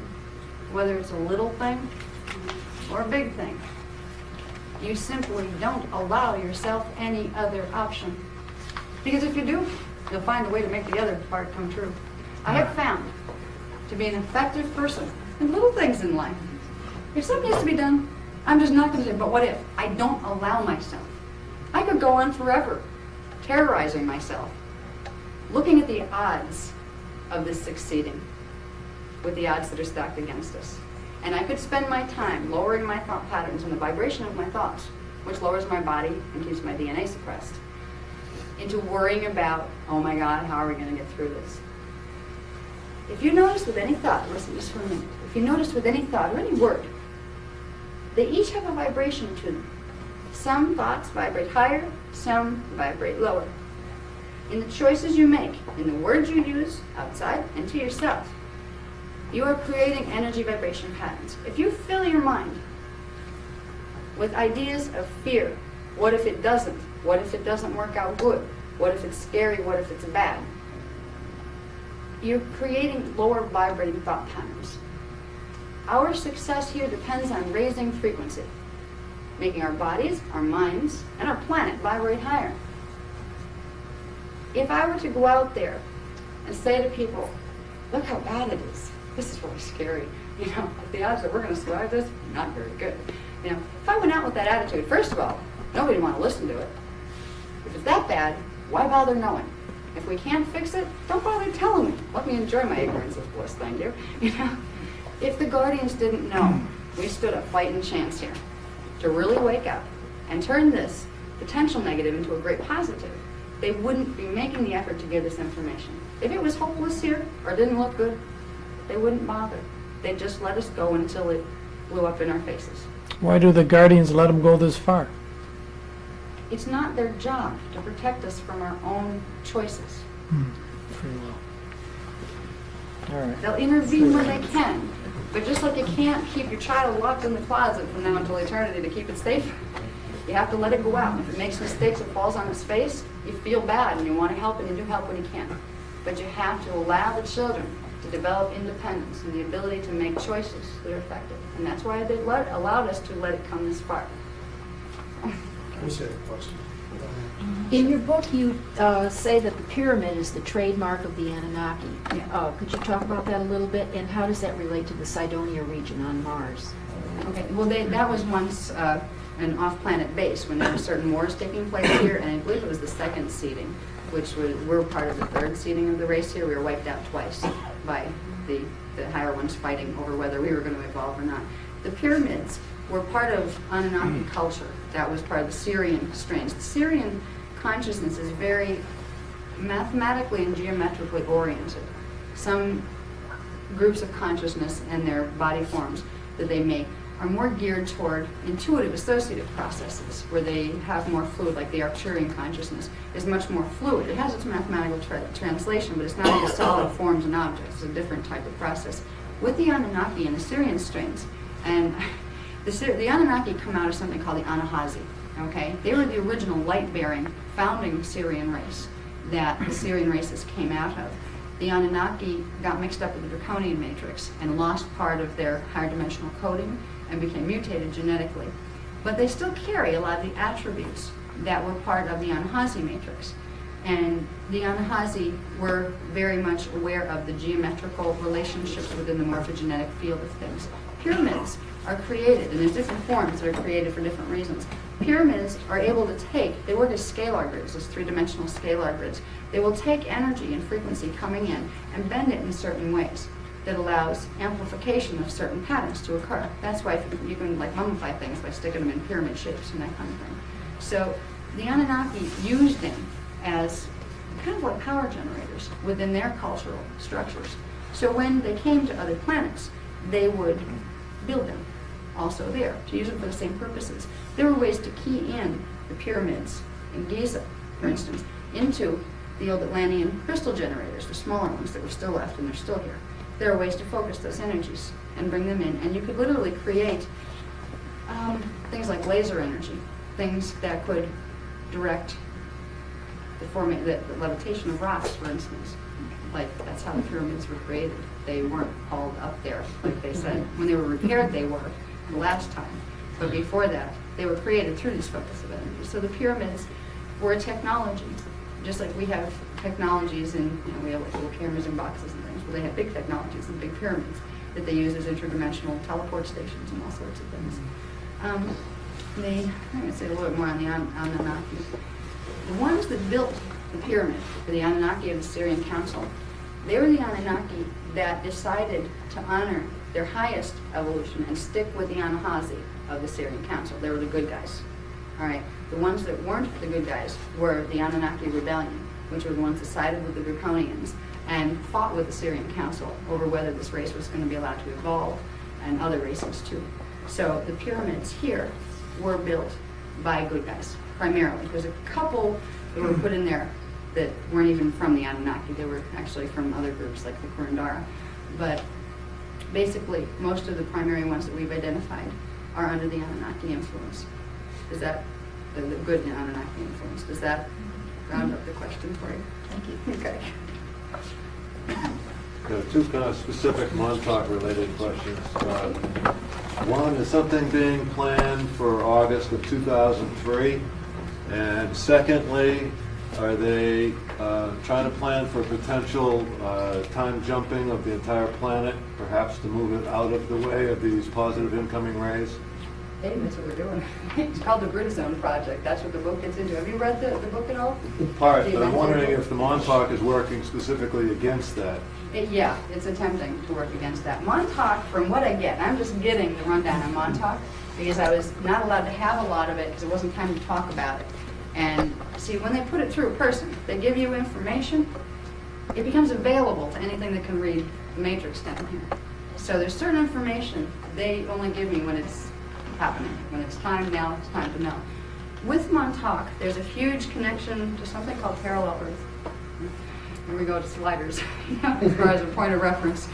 whether it's a little thing or a big thing, you simply don't allow yourself any other option. Because if you do, you'll find a way to make the other part come true. I have found to be an effective person in little things in life. If something needs to be done, I'm just not going to say, but what if? I don't allow myself. I could go on forever terrorizing myself, looking at the odds of this succeeding with the odds that are stacked against us. And I could spend my time lowering my thought patterns and the vibration of my thoughts, which lowers my body and keeps my DNA suppressed, into worrying about, oh my God, how are we going to get through this? If you notice with any thought, listen just for a minute, if you notice with any thought or any word, they each have a vibration to them. Some thoughts vibrate higher, some vibrate lower. In the choices you make, in the words you use outside and to yourself, you are creating energy vibration patterns. If you fill your mind with ideas of fear, what if it doesn't? What if it doesn't work out good? What if it's scary? What if it's bad? You're creating lower vibrating thought patterns. Our success here depends on raising frequency, making our bodies, our minds, and our planet vibrate higher. If I were to go out there and say to people, look how bad it is, this is really scary, you know, the odds that we're going to survive this, not very good. You know, if I went out with that attitude, first of all, nobody would want to listen to it. If it's that bad, why bother knowing? If we can't fix it, don't bother telling me. Let me enjoy my ignorance of bliss, thank you. You know, if the Guardians didn't know, we stood a fighting chance here to really wake up and turn this potential negative into a great positive. They wouldn't be making the effort to give this information. If it was hopeless here or didn't look good, they wouldn't bother. They'd just let us go until it blew up in our faces. Why do the Guardians let them go this far? It's not their job to protect us from our own choices. Free will. All right. They'll intervene when they can, but just like you can't keep your child locked in the closet from now until eternity to keep it safe, you have to let it go out. If it makes mistakes and falls on its face, you feel bad and you want to help and you do help when you can. But you have to allow the children to develop independence and the ability to make choices that are effective. And that's why they allowed us to let it come this far. Let me say a question. In your book, you say that the pyramid is the trademark of the Anunnaki. Yeah. Could you talk about that a little bit, and how does that relate to the Cydonia region on Mars? Okay, well, that was once an off-planet base when there were certain wars taking place here, and I believe it was the second seeding. which we're part of the third seeding of the race here. We were wiped out twice by the higher ones fighting over whether we were going to evolve or not. The pyramids were part of Anunnaki culture. That was part of the Syrian strains. The Syrian consciousness is very mathematically and geometrically oriented. Some groups of consciousness and their body forms that they make are more geared toward intuitive associative processes, where they have more fluid, like the Arcturian consciousness is much more fluid. It has its mathematical translation, but it's not into solid forms and objects. It's a different type of process. With the Anunnaki and the Syrian strains, and the Anunnaki come out of something called the Anahazi, okay? They were the original light-bearing, founding Syrian race that the Syrian races came out of. The Anunnaki got mixed up with the Draconian matrix and lost part of their higher dimensional coding and became mutated genetically. But they still carry a lot of the attributes that were part of the Anahazi matrix. And the Anahazi were very much aware of the geometrical relationships within the morphogenetic field of things. Pyramids are created, and there's different forms that are created for different reasons. Pyramids are able to take, they work as scalar grids, as three-dimensional scalar grids. They will take energy and frequency coming in and bend it in certain ways that allows amplification of certain patterns to occur. That's why you can like mummify things by sticking them in pyramid shapes and that kind of thing. So the Anunnaki used them as kind of like power generators within their cultural structures. So when they came to other planets, they would build them also there to use them for the same purposes. There were ways to key in the pyramids in Giza, for instance, into the old Atlantean crystal generators, the smaller ones that were still left and they're still here. There are ways to focus those energies and bring them in, and you could literally create things like laser energy, things that could direct the levitation of rocks, for instance. Like, that's how the pyramids were created. They weren't hauled up there, like they said. When they were repaired, they were the last time. But before that, they were created through these focus of energy. So the pyramids were a technology, just like we have technologies in, we have like little cameras in boxes and things. Well, they have big technologies and big pyramids that they use as interdimensional teleport stations and all sorts of things. I'm going to say a little bit more on the Anunnaki. The ones that built the pyramid for the Anunnaki of the Syrian Council, they were the Anunnaki that decided to honor their highest evolution and stick with the Anahazi of the Syrian Council. They were the good guys. All right. The ones that weren't the good guys were the Anunnaki Rebellion, which were the ones that sided with the Draconians and fought with the Syrian Council over whether this race was going to be allowed to evolve, and other races too. So the pyramids here were built by good guys, primarily. There's a couple that were put in there that weren't even from the Anunnaki. They were actually from other groups like the Kurandara. But basically, most of the primary ones that we've identified are under the Anunnaki influence. Is that the good Anunnaki influence? Does that round up the question for you? Thank you. Okay. Two kind of specific Montauk-related questions. One, is something being planned for August of 2003? And secondly, are they trying to plan for potential time jumping of the entire planet, perhaps to move it out of the way of these positive incoming rays? Hey, that's what we're doing. It's called the Grid Zone Project. That's what the book gets into. Have you read the book at all? Part, but I'm wondering if the Montauk is working specifically against that. Yeah, it's attempting to work against that. Montauk, from what I get, I'm just getting the rundown on Montauk because I was not allowed to have a lot of it because it wasn't time to talk about it. And see, when they put it through a person, they give you information, it becomes available to anything that can read the matrix down here. So there's certain information they only give me when it's happening. When it's time now, it's time to know. With Montauk, there's a huge connection to something called parallel Earth. Here we go to sliders, as far as a point of reference.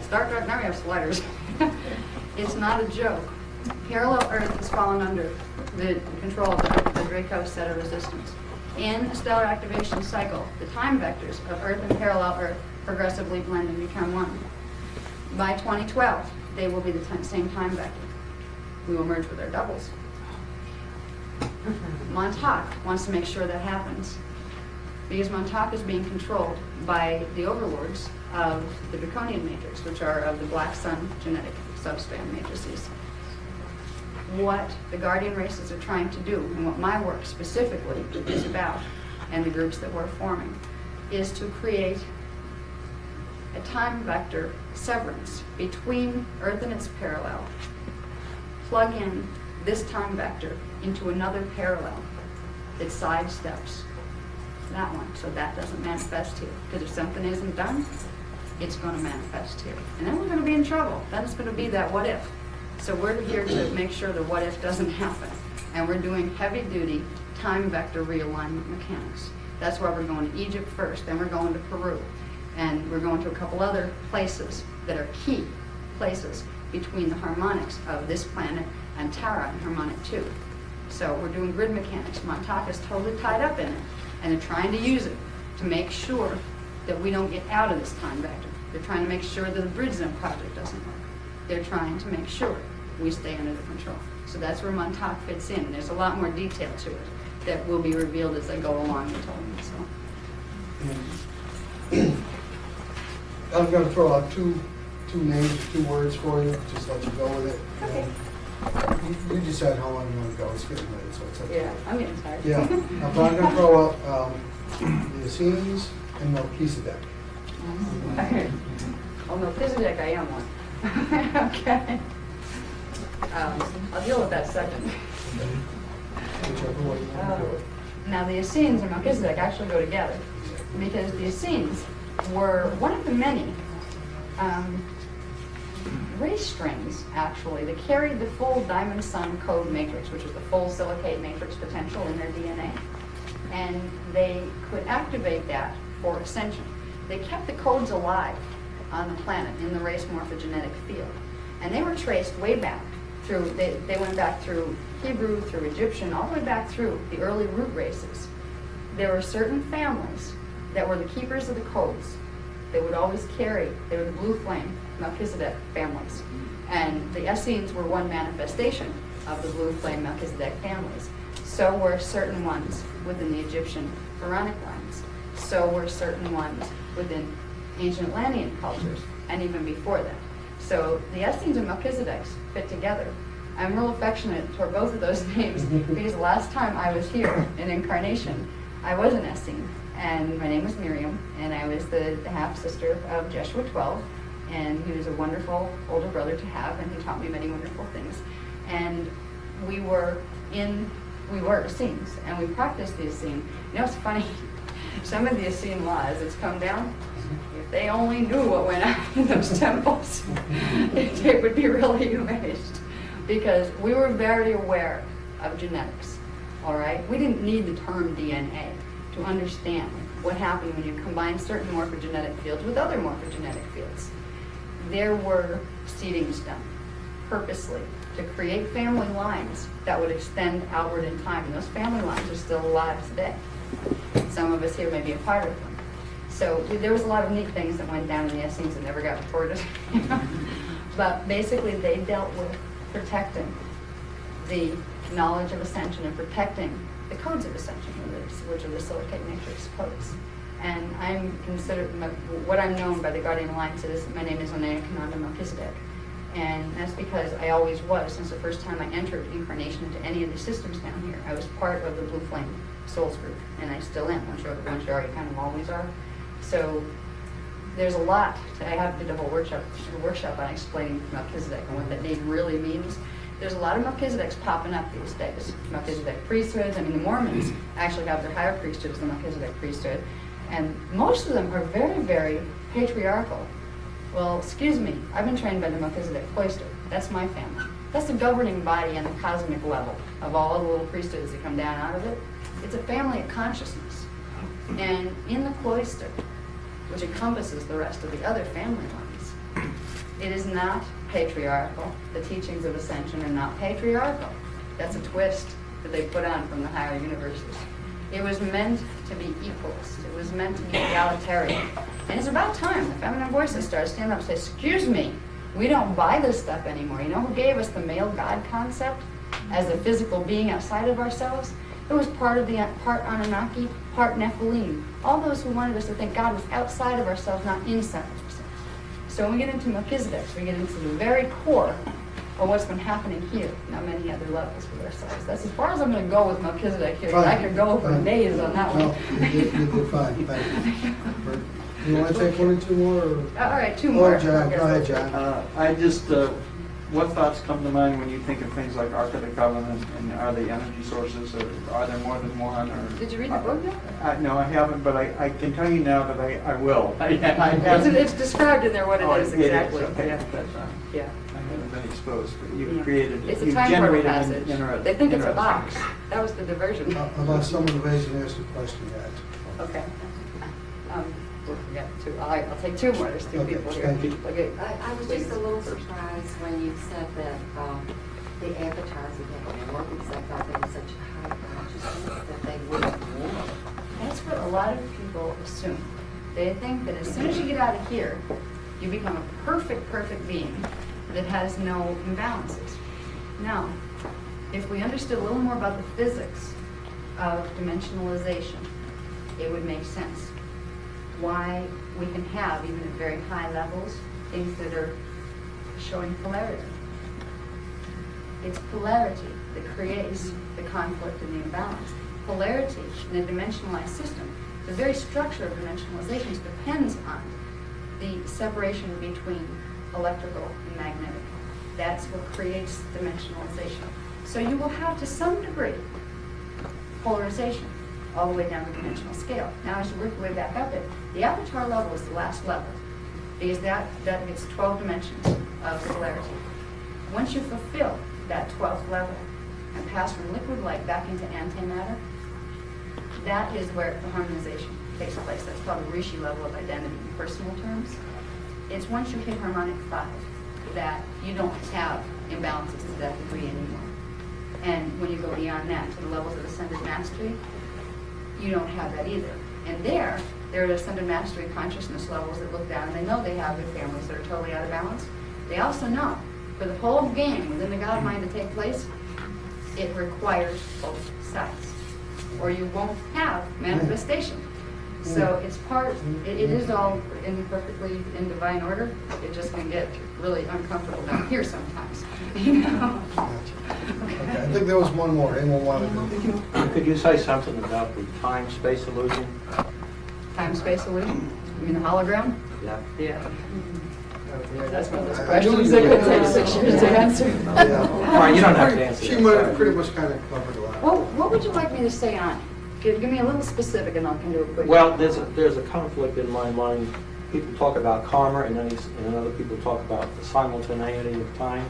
Star Trek, now we have sliders. It's not a joke. Parallel Earth has fallen under the control of the Draco set of resistance. In a stellar activation cycle, the time vectors of Earth and parallel Earth progressively blend and become one. By 2012, they will be the same time vector. We will merge with our doubles. Montauk wants to make sure that happens because Montauk is being controlled by the overlords of the Draconian matrix, which are of the Black Sun genetic substrand matrices. What the Guardian races are trying to do, and what my work specifically is about, and the groups that we're forming, is to create a time vector severance between Earth and its parallel, plug in this time vector into another parallel that sidesteps that one, so that doesn't manifest here. Because if something isn't done, it's going to manifest here. And then we're going to be in trouble. Then it's going to be that what if. So we're here to make sure the what if doesn't happen. And we're doing heavy duty time vector realignment mechanics. That's why we're going to Egypt first, then we're going to Peru. And we're going to a couple other places that are key places between the harmonics of this planet and Tara and harmonic 2. So we're doing grid mechanics. Montauk is totally tied up in it. And they're trying to use it to make sure that we don't get out of this time vector. They're trying to make sure that the Bridge Zone project doesn't work. They're trying to make sure we stay under the control. So that's where Montauk fits in. There's a lot more detail to it that will be revealed as I go along, they told me. So. I'm going to throw out two names, 2 words for you, just let you go with it. Okay. You decide how long you want to go. It's getting late, so it's up to you. Yeah, I'm getting tired. Yeah, but I'm going to throw out the Essenes and Melchizedek. Okay. Well, Melchizedek, I am one. Okay. I'll deal with that second. Whichever way you want to do it. Now, the Essenes and Melchizedek actually go together because the Essenes were one of the many race strings, actually, that carried the full diamond sun code matrix, which is the full silicate matrix potential in their DNA. And they could activate that for ascension. They kept the codes alive on the planet in the race morphogenetic field. And they were traced way back through, they went back through Hebrew, through Egyptian, all the way back through the early root races. There were certain families that were the keepers of the codes. They would always carry, they were the blue flame Melchizedek families. And the Essenes were one manifestation of the blue flame Melchizedek families. So were certain ones within the Egyptian pharaonic lines. So were certain ones within ancient Atlantean cultures, and even before that. So the Essenes and Melchizedeks fit together. I'm real affectionate toward both of those names because the last time I was here in incarnation, I was an Essene, and my name was Miriam, and I was the half-sister of Joshua 12, and he was a wonderful older brother to have, and he taught me many wonderful things. And we were Essenes, and we practiced the Essene. You know, it's funny, some of the Essene laws that's come down, if they only knew what went on in those temples, they would be really amazed. Because we were very aware of genetics, all right? We didn't need the term DNA to understand what happened when you combine certain morphogenetic fields with other morphogenetic fields. There were seedings done purposely to create family lines that would extend outward in time, and those family lines are still alive today. Some of us here may be a part of them. So there was a lot of neat things that went down in the Essenes that never got reported. But basically they dealt with protecting the knowledge of ascension and protecting the codes of ascension, which are the silicate matrix codes. And I'm considered, what I'm known by the Guardian Alliance is, my name is Onea Kananda Melchizedek. And that's because I always was, since the first time I entered incarnation into any of the systems down here. I was part of the Blue Flame Souls group, and I still am, once you already kind of always are. So there's a lot. I did a whole workshop on explaining Melchizedek and what that name really means. There's a lot of Melchizedeks popping up these days. Melchizedek priesthoods. I mean, the Mormons actually have their higher priesthoods, the Melchizedek priesthood. And most of them are very, very patriarchal. Well, excuse me, I've been trained by the Melchizedek cloister. That's my family. That's the governing body on the cosmic level of all the little priesthoods that come down out of it. It's a family of consciousness. And in the cloister, which encompasses the rest of the other family lines, it is not patriarchal. The teachings of ascension are not patriarchal. That's a twist that they put on from the higher universes. It was meant to be equals. It was meant to be egalitarian. And it's about time the feminine voices started standing up and say, excuse me, we don't buy this stuff anymore. You know who gave us the male God concept as a physical being outside of ourselves? It was part Anunnaki, part Nephilim. All those who wanted us to think God was outside of ourselves, not inside of ourselves. So when we get into Melchizedek, we get into the very core or what's been happening here, not many other levels with our size. That's as far as I'm going to go with Melchizedek here. I could go for Fine. days on that No, one. you did fine, thank you. You want to take one or two more? Or? All right, two more. Or John, go ahead, John. I just, what thoughts come to mind when you think of things like Ark of the Covenant, and are they energy sources, or are there more than one? Or Did you read the book yet? No, I haven't, but I can tell you now that I will. It's described in there what Oh, it is exactly. Okay, Yeah. that's, Yeah. I haven't been exposed, but you've Yeah. created, It's a you've time portal generated passage. They think it's a box. That was the diversion. Unless someone raised and asked a question yet. Okay. We'll forget two. I'll take two more. There's two Okay, people here. thank you. Okay. I was just a little surprised when you said that the avatars would have more because I thought they were such high consciousness that they wouldn't move. That's what a lot of people assume. They think that as soon as you get out of here, you become a perfect being that has no imbalances. Now, if we understood a little more about the physics of dimensionalization, it would make sense why we can have, even at very high levels, things that are showing polarity. It's polarity that creates the conflict and the imbalance. Polarity in a dimensionalized system, the very structure of dimensionalization depends on the separation between electrical and magnetic. That's what creates dimensionalization. So you will have, to some degree, polarization all the way down the dimensional scale. Now, as you work your way back up it, the avatar level is the last level, because that gets 12 dimensions of polarity. Once you fulfill that 12th level and pass from liquid light back into antimatter, that is where the harmonization takes place. That's called the Rishi level of identity in personal terms. It's once you hit harmonic 5 that you don't have imbalances to that degree anymore. And when you go beyond that to the levels of ascended mastery, you don't have that either. And there are ascended mastery consciousness levels that look down and they know they have their families that are totally out of balance. They also know for the whole game within the God mind to take place, it requires both sides, or you won't have manifestation. So it's it is all perfectly in divine order. It just can get really uncomfortable down here sometimes. You know? Okay, I think there was one more. Anyone wanted to? Could you say something about the time-space illusion? Time-space illusion? You mean the hologram? Yeah. Yeah. That's one of those questions that could take 6 years to answer. Well, you don't have to answer She that, might sorry. have pretty much kind of covered a lot. Well, what would you like me to say on it? Give me a little specific and I can do a quick. Well, there's a conflict in my mind. People talk about karma, and then other people talk about the simultaneity of time.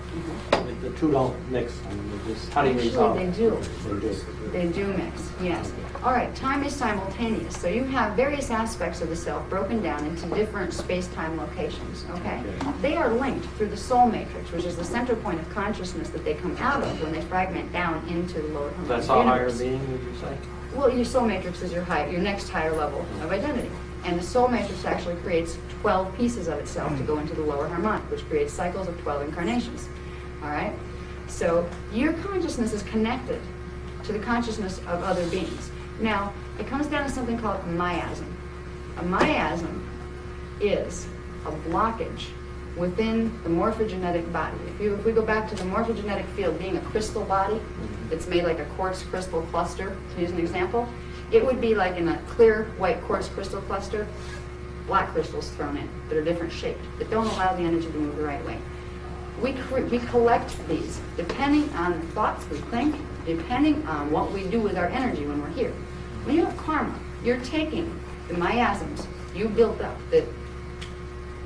The two don't mix. I mean, how do you resolve? Actually, they do. They do. They do mix, yes. All right, time is simultaneous. So you have various aspects of the self broken down into different space-time locations, okay? They are linked through the soul matrix, which is the center point of consciousness that they come out of when they fragment down into the lower harmonic That's a higher universe. being, would you say? Well, your soul matrix is your next higher level of identity. And the soul matrix actually creates 12 pieces of itself to go into the lower harmonic, which creates cycles of 12 incarnations. All right? So your consciousness is connected to the consciousness of other beings. Now, it comes down to something called a miasm. A miasm is a blockage within the morphogenetic body. If we go back to the morphogenetic field being a crystal body that's made like a quartz crystal cluster, to use an example, it would be like in a clear white quartz crystal cluster, black crystals thrown in that are different shaped, that don't allow the energy to move the right way. We collect these depending on the thoughts we think, depending on what we do with our energy when we're here. When you have karma, you're taking the miasms you built up, the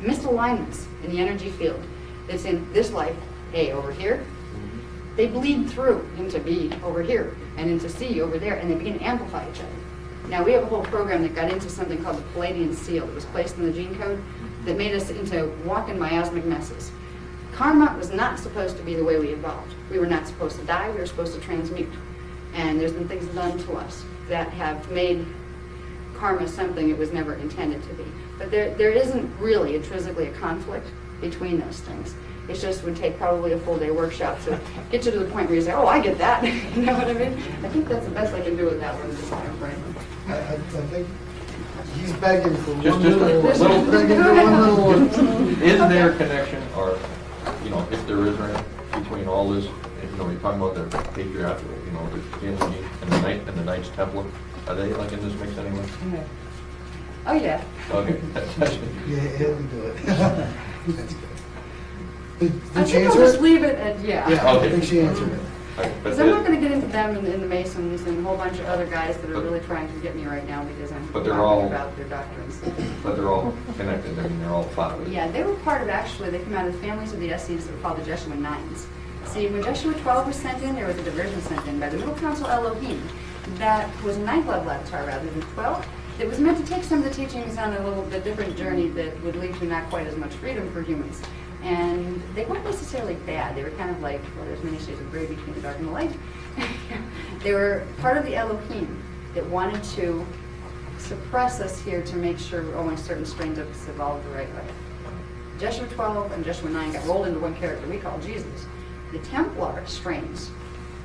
misalignments in the energy field that's in this life, A over here, they bleed through into B over here and into C over there, and they begin to amplify each other. Now, we have a whole program that got into something called the Palladian seal that was placed in the gene code that made us into walking miasmic messes. Karma was not supposed to be the way we evolved. We were not supposed to die, we were supposed to transmute. And there's been things done to us that have made karma something it was never intended to be. But there isn't really intrinsically a conflict between those things. It just would take probably a full day workshop to get you to the point where you say, oh, I get that. You know what I mean? I think that's the best I can do with that one this time frame. I think he's begging for Just one a little little- one. Begging for one little one. Is there a connection, or, if there is, between between all this, you know, you're talking about the patriarchal, you know, the family and the Knights Templar, are they like in this mix anyway? Oh, yeah. Okay. Yeah, we do it. That's good. Did I she think I'll answer just it? leave it at, Yeah, yeah. I Okay. think she answered it. Because I'm not gonna get into them and the Masons and a whole bunch of other guys that are really trying to get me right now because I'm But they're talking all- about their doctrines. But they're all connected, I mean, they're all part of it. Yeah, they were part of, actually, they come out of the families of the Essenes that were called the Jesuit Nines. See, when Joshua 12 was sent in, there was a diversion sent in by the Middle Council Elohim that was a ninth level avatar rather than 12. That was meant to take some of the teachings on a little bit different journey that would lead to not quite as much freedom for humans. And they weren't necessarily bad. They were kind of like, well, there's many shades of gray between the dark and the light. They were part of the Elohim that wanted to suppress us here to make sure only certain strains of us evolved the right way. Joshua 12 and Joshua 9 got rolled into one character we call Jesus. The Templar strains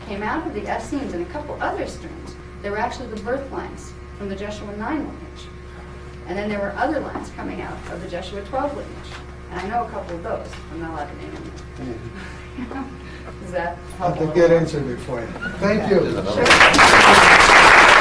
came out of the Essenes and a couple other strains. They were actually the birth lines from the Joshua 9 lineage. And then there were other lines coming out of the Joshua 12 lineage. And I know a couple of those. I'm not allowed to name them. Is that I helpful? think that answered it for you. Thank you. There's another- Sure.